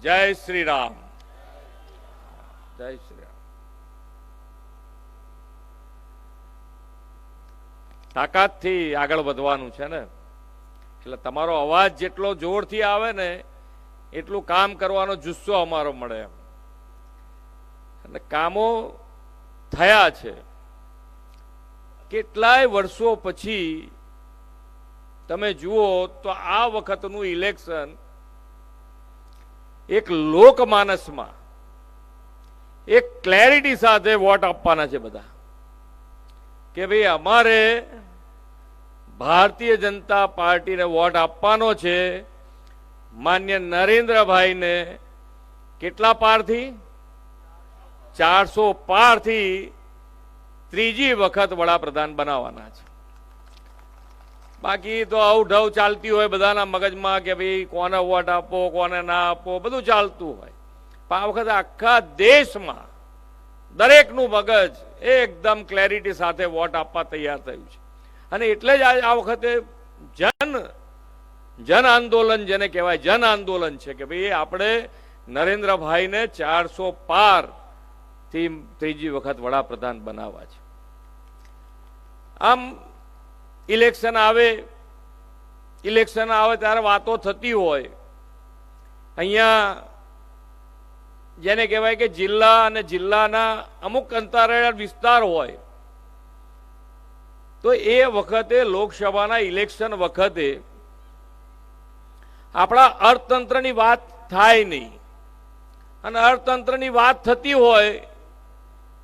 જય શ્રી રામ. જય શ્રી રામ. તાકાતથી આગળ વધવાનું છે ને, એટલે તમારો અવાજ જેટલો જોરથી આવે ને એટલું કામ કરવાનો જુસ્સો અમારો મળે એમ. અને કામો થયા છે. કેટલાય વર્ષો પછી તમે જુઓ તો આ વખતનું ઇલેક્શન એક લોકમાનસમાં એક ક્લેરિટી સાથે વોટ આપવાના છે બધા, કે ભાઈ અમારે ભારતીય જનતા પાર્ટીને વોટ આપવાનો છે. માન્ય નરેન્દ્રભાઈને કેટલા પારથી? 400 પારથી ત્રીજી વખત વડાપ્રધાન બનાવવાના છે. બાકી તો અવઢવ ચાલતી હોય બધાના મગજમાં કે ભાઈ કોને વોટ આપો, કોને ના આપો, બધું ચાલતું હોય. પણ આ વખતે આખા દેશમાં દરેકનું મગજ એકદમ ક્લેરિટી સાથે વોટ આપવા તૈયાર થયું છે. અને એટલે જ આ વખતે જન આંદોલન જેને કહેવાય, જન આંદોલન છે કે ભાઈ આપણે નરેન્દ્રભાઈને 400 પાર થી ત્રીજી વખત વડાપ્રધાન બનાવવા છે. આમ ઇલેક્શન આવે ત્યારે વાતો થતી હોય. અહીંયા જેને કહેવાય કે જિલ્લા અને જિલ્લાના અમુક અંતરિયાળ વિસ્તાર હોય તો એ વખતે લોકસભાના ઇલેક્શન વખતે આપણા અર્થતંત્રની વાત થાય નહીં. અને અર્થતંત્રની વાત થતી હોય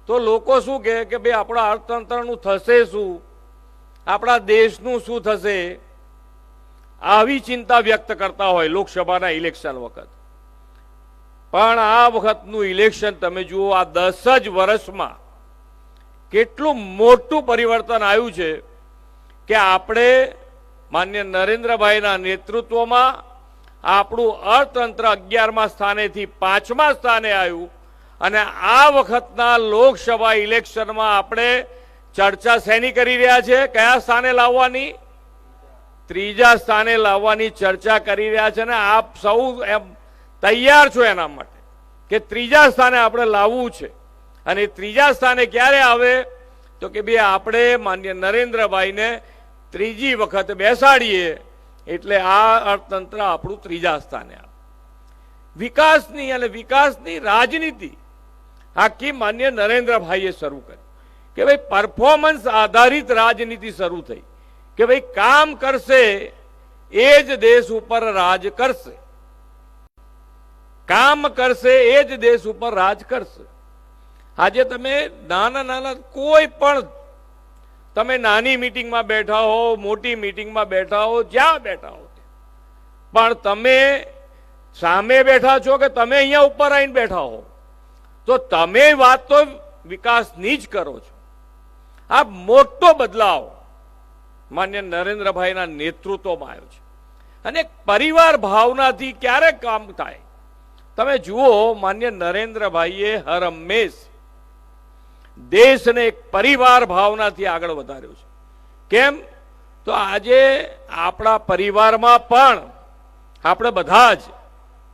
તો લોકો શું કહે કે ભાઈ આપણા અર્થતંત્રનું થશે શું, આપણા દેશનું શું થશે, આવી ચિંતા વ્યક્ત કરતા હોય લોકસભાના ઇલેક્શન વખત. પણ આ વખતનું ઇલેક્શન તમે જુઓ, આ 10 જ વર્ષમાં કેટલું મોટું પરિવર્તન આવ્યું છે કે આપણે માન્ય નરેન્દ્રભાઈના નેતૃત્વમાં આપણું અર્થતંત્ર 11મા સ્થાનેથી 5મા સ્થાને આવ્યું. અને આ વખતના લોકસભા ઇલેક્શનમાં આપણે ચર્ચા શેની કરી રહ્યા છે? કયા સ્થાને લાવવાની? ત્રીજા સ્થાને લાવવાની ચર્ચા કરી રહ્યા છે. અને આપ સૌ તૈયાર છો એના માટે કે ત્રીજા સ્થાને આપણે લાવવું છે. અને ત્રીજા સ્થાને ક્યારે આવે તો કે ભાઈ આપણે માન્ય નરેન્દ્રભાઈને ત્રીજી વખત બેસાડીએ એટલે આ અર્થતંત્ર આપણું ત્રીજા સ્થાને આવે. વિકાસની અને વિકાસની રાજનીતિ આખી માન્ય નરેન્દ્રભાઈએ શરૂ કરી કે ભાઈ પરફોર્મન્સ આધારિત રાજનીતિ શરૂ થઈ કે ભાઈ કામ કરશે એ જ દેશ ઉપર રાજ કરશે, કામ કરશે એ જ દેશ ઉપર રાજ કરશે. આજે તમે નાના કોઈ પણ તમે નાની મીટિંગમાં બેઠા હો, મોટી મીટિંગમાં બેઠા હો, જ્યાં બેઠા હો, પણ તમે સામે બેઠા છો કે તમે અહીંયા ઉપર આવીને બેઠા હો તો તમે વાત તો વિકાસની જ કરો છો. આ મોટો બદલાવ માન્ય નરેન્દ્રભાઈના નેતૃત્વમાં આવ્યો છે. અને પરિવાર ભાવનાથી ક્યારે કામ થાય? તમે જુઓ, માન્ય નરેન્દ્રભાઈએ હર હંમેશ દેશને એક પરિવાર ભાવનાથી આગળ વધાર્યો છે. કેમ? તો આજે આપણા પરિવારમાં પણ આપણે બધા જ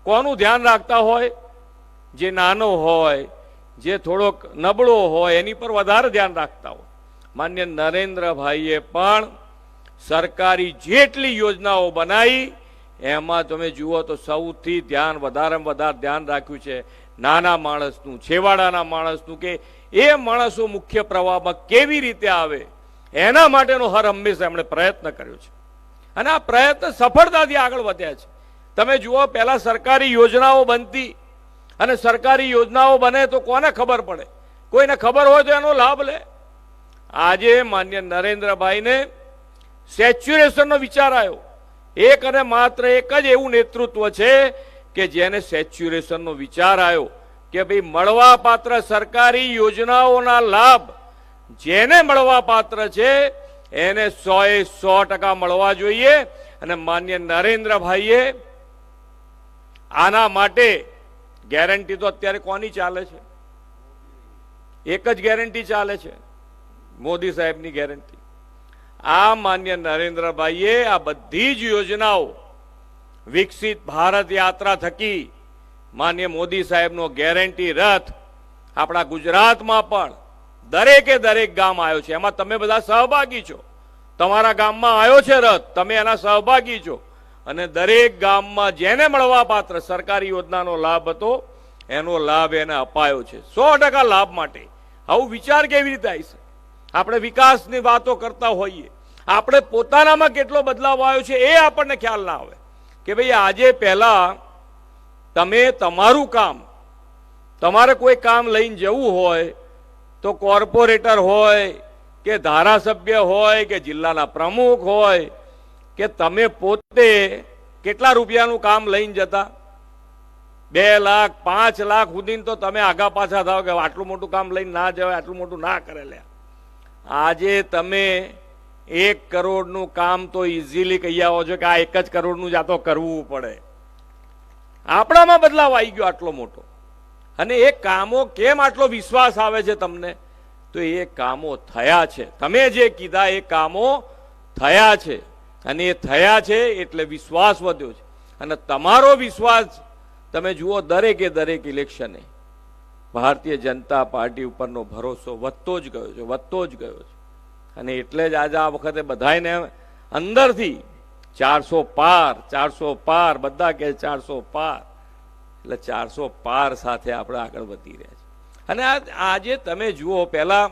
કોનું ધ્યાન રાખતા હોય? જે નાનો હોય, જે થોડોક નબળો હોય એની પર વધારે ધ્યાન રાખતા હોય. માન્ય નરેન્દ્રભાઈએ પણ સરકારી જેટલી યોજનાઓ બનાવી એમાં તમે જુઓ તો સૌથી વધારેમાં વધારે ધ્યાન રાખ્યું છે નાના માણસનું, છેવાડાના માણસનું, કે એ માણસો મુખ્ય પ્રવાહમાં કેવી રીતે આવે એના માટેનો હર હંમેશા એમણે પ્રયત્ન કર્યો છે. અને આ પ્રયત્ન સફળતાથી આગળ વધ્યા છે. તમે જુઓ, પહેલા સરકારી યોજનાઓ બનતી અને સરકારી યોજનાઓ બને તો કોને ખબર પડે? કોઈને ખબર હોય તો એનો લાભ લે. આજે માન્ય નરેન્દ્રભાઈને સેચ્યુરેશનનો વિચાર આવ્યો. એક અને માત્ર એક જ એવું નેતૃત્વ છે કે જેને સેચ્યુરેશનનો વિચાર આવ્યો કે ભાઈ મળવા પાત્ર સરકારી યોજનાઓના લાભ જેને મળવા પાત્ર છે એને 100% મળવા જોઈએ. અને માન્ય નરેન્દ્રભાઈએ આના માટે ગેરંટી તો અત્યારે કોની ચાલે છે? એક જ ગેરંટી ચાલે છે, મોદી સાહેબની ગેરંટી. આ માન્ય નરેન્દ્રભાઈએ આ બધી જ યોજનાઓ વિકસિત ભારત યાત્રા થકી માન્ય મોદી સાહેબનો ગેરંટી રથ આપણા ગુજરાતમાં પણ દરેકે દરેક ગામ આવ્યો છે. એમાં તમે બધા સહભાગી છો. તમારા ગામમાં આવ્યો છે રથ, તમે એના સહભાગી છો. અને દરેક ગામમાં જેને મળવા પાત્ર સરકારી યોજનાનો લાભ હતો એનો લાભ એને અપાયો છે. 100% લાભ માટે આવું વિચાર કેવી રીતે આવી શકે? આપણે વિકાસની વાતો કરતા હોઈએ, આપણે પોતાનામાં કેટલો બદલાવ આવ્યો છે એ આપણને ખ્યાલ ના આવે કે ભાઈ આજે પહેલા તમે તમારું કામ, તમારે કોઈ કામ લઈને જવું હોય તો કોર્પોરેટર હોય કે ધારાસભ્ય હોય કે જિલ્લાના પ્રમુખ હોય કે તમે પોતે કેટલા રૂપિયાનું કામ લઈને જતા? 2 લાખ 5 લાખ સુધી તો તમે આગા પાછા થાવ કે આટલું મોટું કામ લઈને ના જવાય, આટલું મોટું ના કરે લે. આજે તમે 1 કરોડનું કામ તો ઇઝીલી કહી આવો છો કે આ 1 જ કરોડનું જ આ તો કરવું પડે. આપણામાં બદલાવ આવી ગયો આટલો મોટો. અને એ કામો કેમ આટલો વિશ્વાસ આવે છે તમને? તો એ કામો થયા છે. તમે જે કીધા એ કામો થયા છે. અને એ થયા છે એટલે વિશ્વાસ વધ્યો છે. અને તમારો વિશ્વાસ તમે જુઓ, દરેકે દરેક ઇલેક્શને ભારતીય જનતા પાર્ટી ઉપરનો ભરોસો વધતો જ ગયો છે, વધતો જ ગયો છે. અને એટલે જ આજે આ વખતે બધાને અંદરથી 400 પાર, 400 પાર, બધા કે 400 પાર, એટલે 400 પાર સાથે આપણે આગળ વધી રહ્યા છીએ. અને આજે તમે જુઓ, પહેલા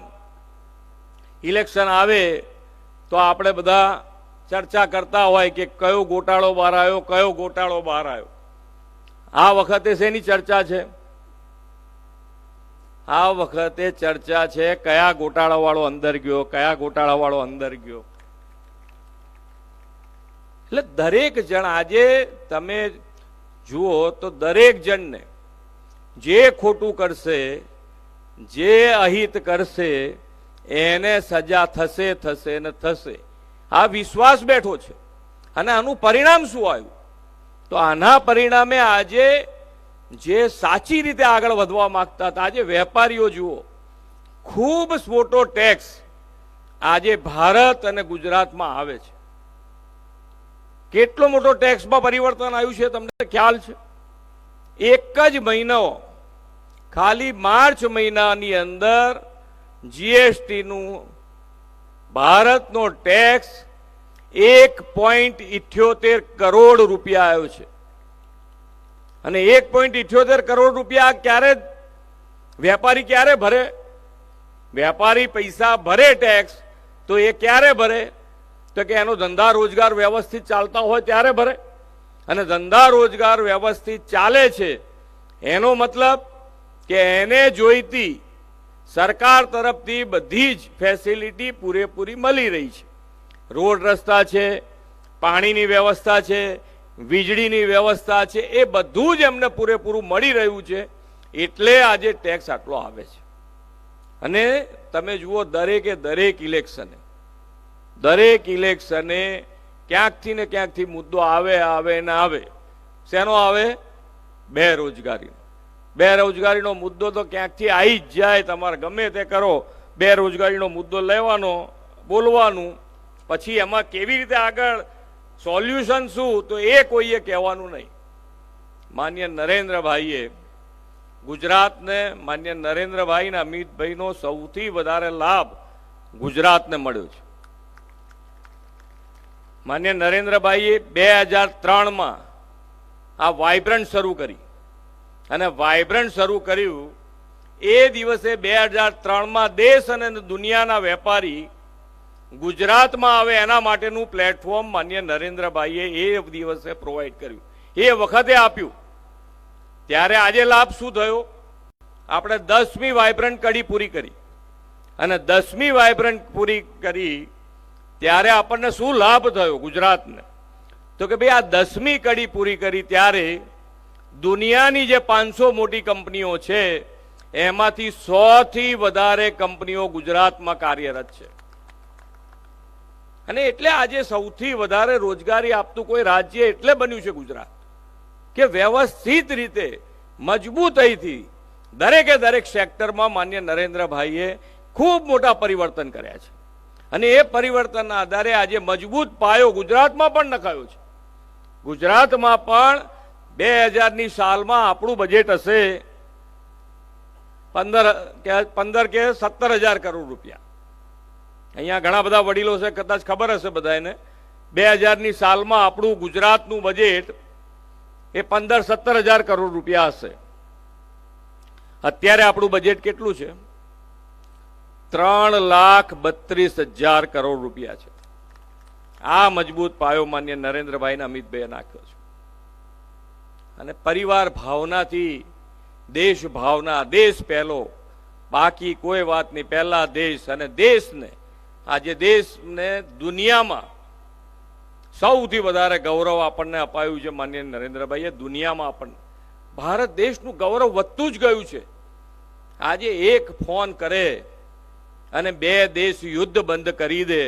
ઇલેક્શન આવે તો આપણે બધા ચર્ચા કરતા હોય કે કયો ગોટાળો બહાર આવ્યો, કયો ગોટાળો બહાર આવ્યો. આ વખતે શેની ચર્ચા છે? આ વખતે ચર્ચા છે કયા ગોટાળા વાળો અંદર ગયો, કયા ગોટાળા વાળો અંદર ગયો. એટલે દરેક જણ આજે તમે જુઓ તો દરેક જણને જે ખોટું કરશે, જે અહિત કરશે એને સજા થશે, થશે ને થશે. આ વિશ્વાસ બેઠો છે. અને આનું પરિણામ શું આવ્યું? તો આના પરિણામે આજે જે સાચી રીતે આગળ વધવા માંગતા હતા, આજે વેપારીઓ જુઓ, ખૂબ મોટો ટેક્સ આજે ભારત અને ગુજરાતમાં આવે છે. કેટલો મોટો ટેક્સમાં પરિવર્તન આવ્યું છે તમને ખ્યાલ છે? એક જ મહિનો, ખાલી માર્ચ મહિનાની અંદર જીએસટી નું ભારતનો ટેક્સ 1.78 કરોડ રૂપિયા આવ્યો છે. અને 1.78 કરોડ રૂપિયા ક્યારે વેપારી ક્યારે ભરે? વેપારી પૈસા ભરે ટેક્સ તો એ ક્યારે ભરે? તો કે એનો ધંધા રોજગાર વ્યવસ્થિત ચાલતા હોય ત્યારે ભરે. અને ધંધા રોજગાર વ્યવસ્થિત ચાલે છે એનો મતલબ કે એને જોઈતી સરકાર તરફથી બધી જ ફેસિલિટી પૂરેપૂરી મળી રહી છે. રોડ રસ્તા છે, પાણીની વ્યવસ્થા છે, વીજળીની વ્યવસ્થા છે, એ બધું જ એમને પૂરેપૂરું મળી રહ્યું છે. એટલે આજે ટેક્સ આટલો આવે છે. અને તમે જુઓ, દરેકે દરેક ઇલેક્શને ક્યાંકથી ને ક્યાંકથી મુદ્દો આવે ને આવે. શેનો આવે? બેરોજગારીનો. બેરોજગારીનો મુદ્દો તો ક્યાંકથી આવી જ જાય. તમારે ગમે તે કરો, બેરોજગારીનો મુદ્દો લેવાનો, બોલવાનું, પછી એમાં કેવી રીતે આગળ સોલ્યુશન શું, તો એ કોઈએ કહેવાનું નહીં. માન્ય નરેન્દ્રભાઈએ ગુજરાતને, માન્ય નરેન્દ્રભાઈ અને અમિતભાઈનો સૌથી વધારે લાભ ગુજરાતને મળ્યો છે. માન્ય નરેન્દ્રભાઈએ 2003માં આ વાઇબ્રન્ટ શરૂ કરી. અને વાઇબ્રન્ટ શરૂ કર્યું એ દિવસે 2003માં દેશ અને દુનિયાના વેપારી ગુજરાતમાં આવે એના માટેનું પ્લેટફોર્મ માન્ય નરેન્દ્રભાઈએ એ દિવસે પ્રોવાઈડ કર્યું, એ વખતે આપ્યું. ત્યારે આજે લાભ શું થયો? આપણે 10મી વાઇબ્રન્ટ કડી પૂરી કરી, અને 10મી વાઇબ્રન્ટ પૂરી કરી ત્યારે આપણને શું લાભ થયો ગુજરાતને? તો કે ભાઈ આ 10મી કડી પૂરી કરી ત્યારે દુનિયાની જે 500 મોટી કંપનીઓ છે એમાંથી 100 થી વધારે કંપનીઓ ગુજરાતમાં કાર્યરત છે. અને એટલે આજે સૌથી વધારે રોજગારી આપતું કોઈ રાજ્ય એટલે બન્યું છે ગુજરાત, કે વ્યવસ્થિત રીતે મજબૂતાઈથી દરેક સેક્ટરમાં માન્ય નરેન્દ્રભાઈએ ખૂબ મોટા પરિવર્તન કર્યા છે. અને એ પરિવર્તનના આધારે આજે મજબૂત પાયો ગુજરાતમાં પણ નખાયો છે. ગુજરાતમાં પણ 2000ની સાલમાં આપણું બજેટ હશે 15 કે 17,000 કરોડ રૂપિયા. અહીંયા ઘણા બધા વડીલો છે, કદાચ ખબર હશે બધાને, 2000ની સાલમાં આપણું ગુજરાતનું બજેટ એ 15-17,000 કરોડ રૂપિયા હશે. અત્યારે આપણું બજેટ કેટલું છે? 3,32,000 કરોડ રૂપિયા છે. આ મજબૂત પાયો માન્ય નરેન્દ્રભાઈ અને અમિતભાઈએ નાખ્યો છે. અને પરિવાર ભાવનાથી દેશ ભાવના, દેશ પહેલો, બાકી કોઈ વાત નહીં, પહેલા દેશ. અને દેશને, આજે દેશને દુનિયામાં સૌથી વધારે ગૌરવ આપણને અપાયું છે માન્ય નરેન્દ્રભાઈએ. દુનિયામાં આપણને ભારત દેશનું ગૌરવ વધતું જ ગયું છે. આજે એક ફોન કરે અને 2 દેશ યુદ્ધ બંધ કરી દે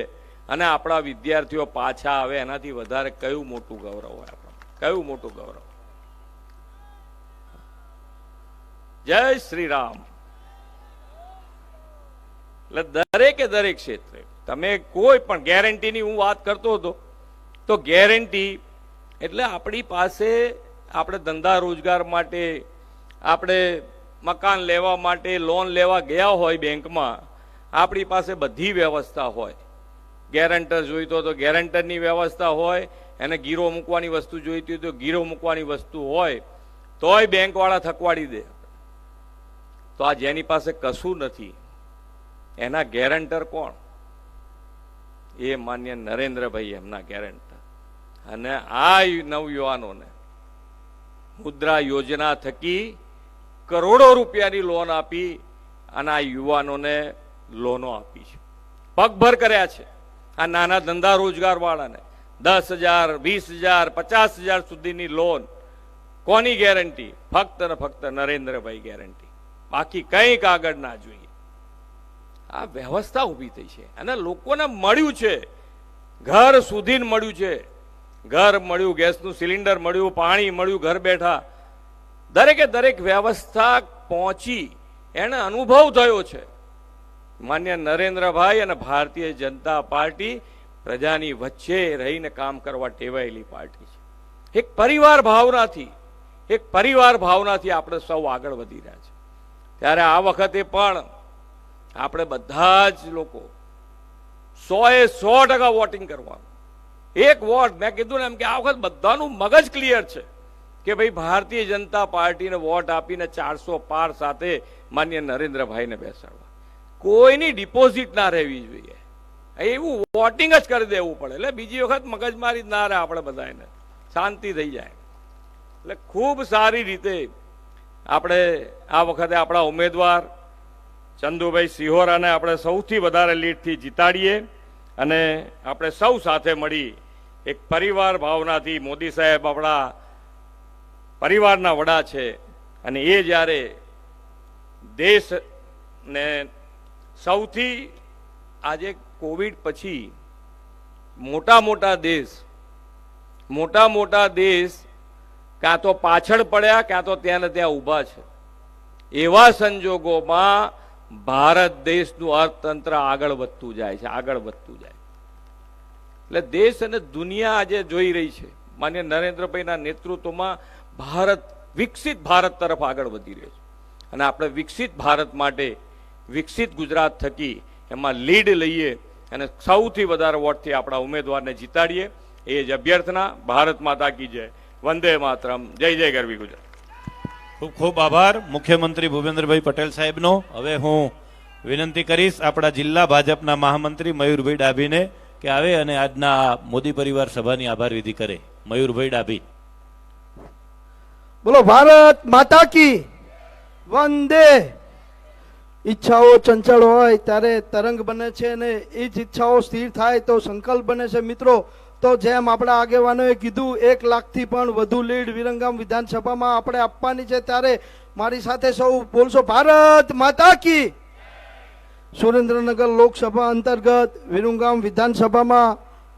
અને આપણા વિદ્યાર્થીઓ પાછા આવે, એનાથી વધારે કયું મોટું ગૌરવ હોય? કયું મોટું ગૌરવ? જય શ્રી રામ. એટલે દરેક ક્ષેત્રે તમે કોઈ પણ ગેરંટીની હું વાત કરતો હતો, તો ગેરંટી એટલે આપણી પાસે આપણે ધંધા રોજગાર માટે, આપણે મકાન લેવા માટે લોન લેવા ગયા હોય બેંકમાં, આપણી પાસે બધી વ્યવસ્થા હોય. ગેરંટર જોઈતો તો ગેરંટરની વ્યવસ્થા હોય, એને ગીરો મૂકવાની વસ્તુ જોઈતી હોય તો ગીરો મૂકવાની વસ્તુ હોય, તોય બેંકવાળા થકવાડી દે. તો આ જેની પાસે કશું નથી એના ગેરંટર કોણ? એ માન્ય નરેન્દ્રભાઈ એમના ગેરંટર. અને આ નવયુવાનોને મુદ્રા યોજના થકી કરોડો રૂપિયાની લોન આપી અને આ યુવાનોને લોનો આપી છે, પગભર કર્યા છે. આ નાના ધંધા રોજગાર વાળાને 10,000, 20,000, 50,000 સુધીની લોન. કોની ગેરંટી? ફક્ત ને ફક્ત નરેન્દ્રભાઈ ગેરંટી, બાકી કંઈક આગળ ના જોઈએ. આ વ્યવસ્થા ઊભી થઈ છે અને લોકોને મળ્યું છે, ઘર સુધી મળ્યું છે. ઘર મળ્યું, ગેસનું સિલિન્ડર મળ્યું, પાણી મળ્યું, ઘર બેઠા દરેક વ્યવસ્થા પહોંચી, એને અનુભવ થયો છે. માન્ય નરેન્દ્રભાઈ અને ભારતીય જનતા પાર્ટી પ્રજાની વચ્ચે રહીને કામ કરવા ટેવાયેલી પાર્ટી છે. એક પરિવાર ભાવનાથી આપણે સૌ આગળ વધી રહ્યા છે. ત્યારે આ વખતે પણ આપણે બધા જ લોકો 100% વોટિંગ કરવાનું. એક વોટ, મેં કીધું ને એમ કે આ વખત બધાનું મગજ ક્લિયર છે કે ભાઈ ભારતીય જનતા પાર્ટીને વોટ આપીને 400 પાર સાથે માન્ય નરેન્દ્રભાઈને બેસાડવા. કોઈની ડિપોઝિટ ના રહેવી જોઈએ, એવું વોટિંગ જ કરી દેવું પડે. એટલે બીજી વખત મગજમારી જ ના રહે, આપણે બધાને શાંતિ થઈ જાય. એટલે ખૂબ સારી રીતે આપણે આ વખતે આપણા ઉમેદવાર ચંદુભાઈ સિહોરાને આપણે સૌથી વધારે લીડથી જીતાડીએ અને આપણે સૌ સાથે મળી એક પરિવાર ભાવનાથી, મોદી સાહેબ આપણા પરિવારના વડા છે અને એ જ્યારે દેશને સૌથી આજે કોવિડ પછી મોટા મોટા દેશ કાં તો પાછળ પડ્યા, કાં તો ત્યાં ને ત્યાં ઊભા છે. એવા સંજોગોમાં ભારત દેશનું અર્થતંત્ર આગળ વધતું જાય છે. એટલે દેશ અને દુનિયા આજે જોઈ રહી છે માન્ય નરેન્દ્રભાઈના નેતૃત્વમાં ભારત વિકસિત ભારત તરફ આગળ વધી રહ્યો છે. અને આપણે વિકસિત ભારત માટે વિકસિત ગુજરાત થકી એમાં લીડ લઈએ અને સૌથી વધારે વોટથી આપણા ઉમેદવારને જીતાડીએ, એ જ અભ્યર્થના. ભારત માતા કી જય, વંદે માતરમ, જય જય ગરવી ગુજરાત. ખૂબ ખૂબ આભાર મુખ્યમંત્રી ભૂપેન્દ્રભાઈ પટેલ સાહેબનો. હવે હું વિનંતી કરીશ આપણા જિલ્લા ભાજપના મહામંત્રી મયુરભાઈ ડાભીને કે આવે અને આજના મોદી પરિવાર સભાની આભાર વિધિ કરે. મયુરભાઈ ડાભી. બોલો ભારત માતા કી વંદે. ઈચ્છાઓ ચંચળ હોય ત્યારે તરંગ બને છે અને એ જ ઈચ્છાઓ સ્થિર થાય તો સંકલ્પ બને છે. મિત્રો, તો જેમ આપણા આગેવાનોએ કીધું 1 લાખથી પણ વધુ લીડ વિરંગામ વિધાનસભામાં આપણે આપવાની છે, ત્યારે મારી સાથે સૌ બોલશો ભારત માતા કી. સુરેન્દ્રનગર લોકસભા અંતર્ગત વિરંગામ વિધાનસભામાં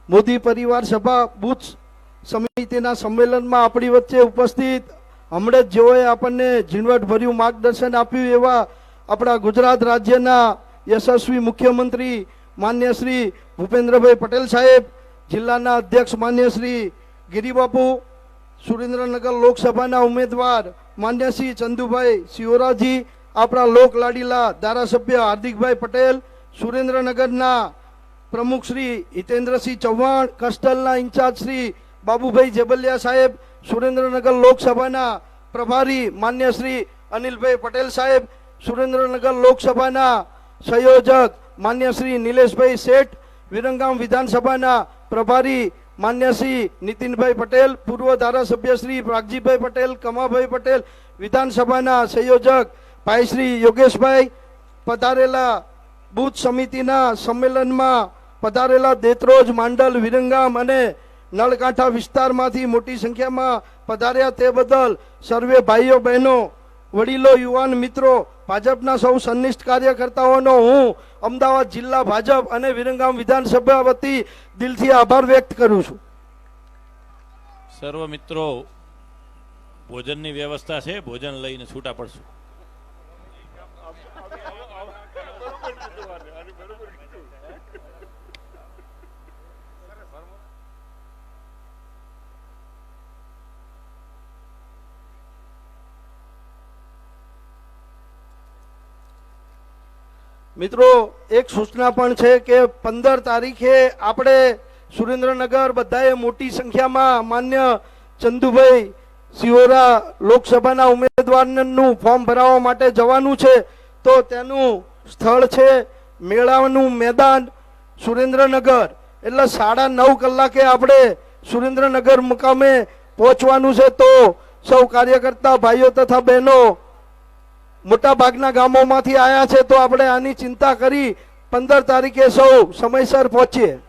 મોદી પરિવાર સભા બુથ સમિતિના સંમેલનમાં આપણી વચ્ચે ઉપસ્થિત હમણાં જ જેઓએ આપણને ઝીણવટભર્યું માર્ગદર્શન આપ્યું એવા આપણા ગુજરાત રાજ્યના યશસ્વી મુખ્યમંત્રી માન્ય શ્રી ભૂપેન્દ્રભાઈ પટેલ સાહેબ, જિલ્લાના અધ્યક્ષ માન્ય શ્રી ગિરિબાપુ, સુરેન્દ્રનગર લોકસભાના ઉમેદવાર માન્ય શ્રી ચંદુભાઈ સિયોરાજી, આપણા લોકલાડીલા ધારાસભ્ય હાર્દિકભાઈ પટેલ, સુરેન્દ્રનગરના પ્રમુખ શ્રી હિતેન્દ્રસિંહ ચૌહાણ, કસ્ટલના ઇન્ચાર્જ શ્રી બાબુભાઈ જેબલિયા સાહેબ, સુરેન્દ્રનગર લોકસભાના પ્રભારી માન્ય શ્રી અનિલભાઈ પટેલ સાહેબ, સુરેન્દ્રનગર લોકસભાના સંયોજક માન્ય શ્રી નિલેશભાઈ શેઠ, વિરંગામ વિધાનસભાના પ્રભારી માન્ય શ્રી નીતિનભાઈ પટેલ, પૂર્વ ધારાસભ્ય શ્રી પ્રાગજીભાઈ પટેલ, કમાભાઈ પટેલ, વિધાનસભાના સંયોજક ભાઈ શ્રી યોગેશભાઈ, પધારેલા બુથ સમિતિના સંમેલનમાં પધારેલા દેત્રોજ, માંડલ, વિરંગામ અને નળકાંઠા વિસ્તારમાંથી મોટી સંખ્યામાં પધાર્યા તે બદલ સર્વે ભાઈઓ બહેનો, વડીલો, યુવાન મિત્રો, ભાજપના સૌ સંનિષ્ઠ કાર્યકર્તાઓનો હું અમદાવાદ જિલ્લા ભાજપ અને વિરંગામ વિધાનસભા વતી દિલથી આભાર વ્યક્ત કરું છું. સર્વ મિત્રો, ભોજનની વ્યવસ્થા છે, ભોજન લઈને છૂટા પડશું. મિત્રો, એક સૂચના પણ છે કે 15 તારીખે આપણે સુરેન્દ્રનગર બધાએ મોટી સંખ્યામાં માન્ય ચંદુભાઈ સિયોરા લોકસભાના ઉમેદવારનું ફોર્મ ભરાવવા માટે જવાનું છે. તો તેનું સ્થળ છે મેળાનું મેદાન સુરેન્દ્રનગર. એટલે 9:30 કલાકે આપણે સુરેન્દ્રનગર મુકામે પહોંચવાનું છે. તો સૌ કાર્યકર્તા ભાઈઓ તથા બહેનો મોટા ભાગના ગામોમાંથી આવ્યા છે, તો આપણે આની ચિંતા કરી 15 તારીખે સૌ સમયસર પહોંચીએ.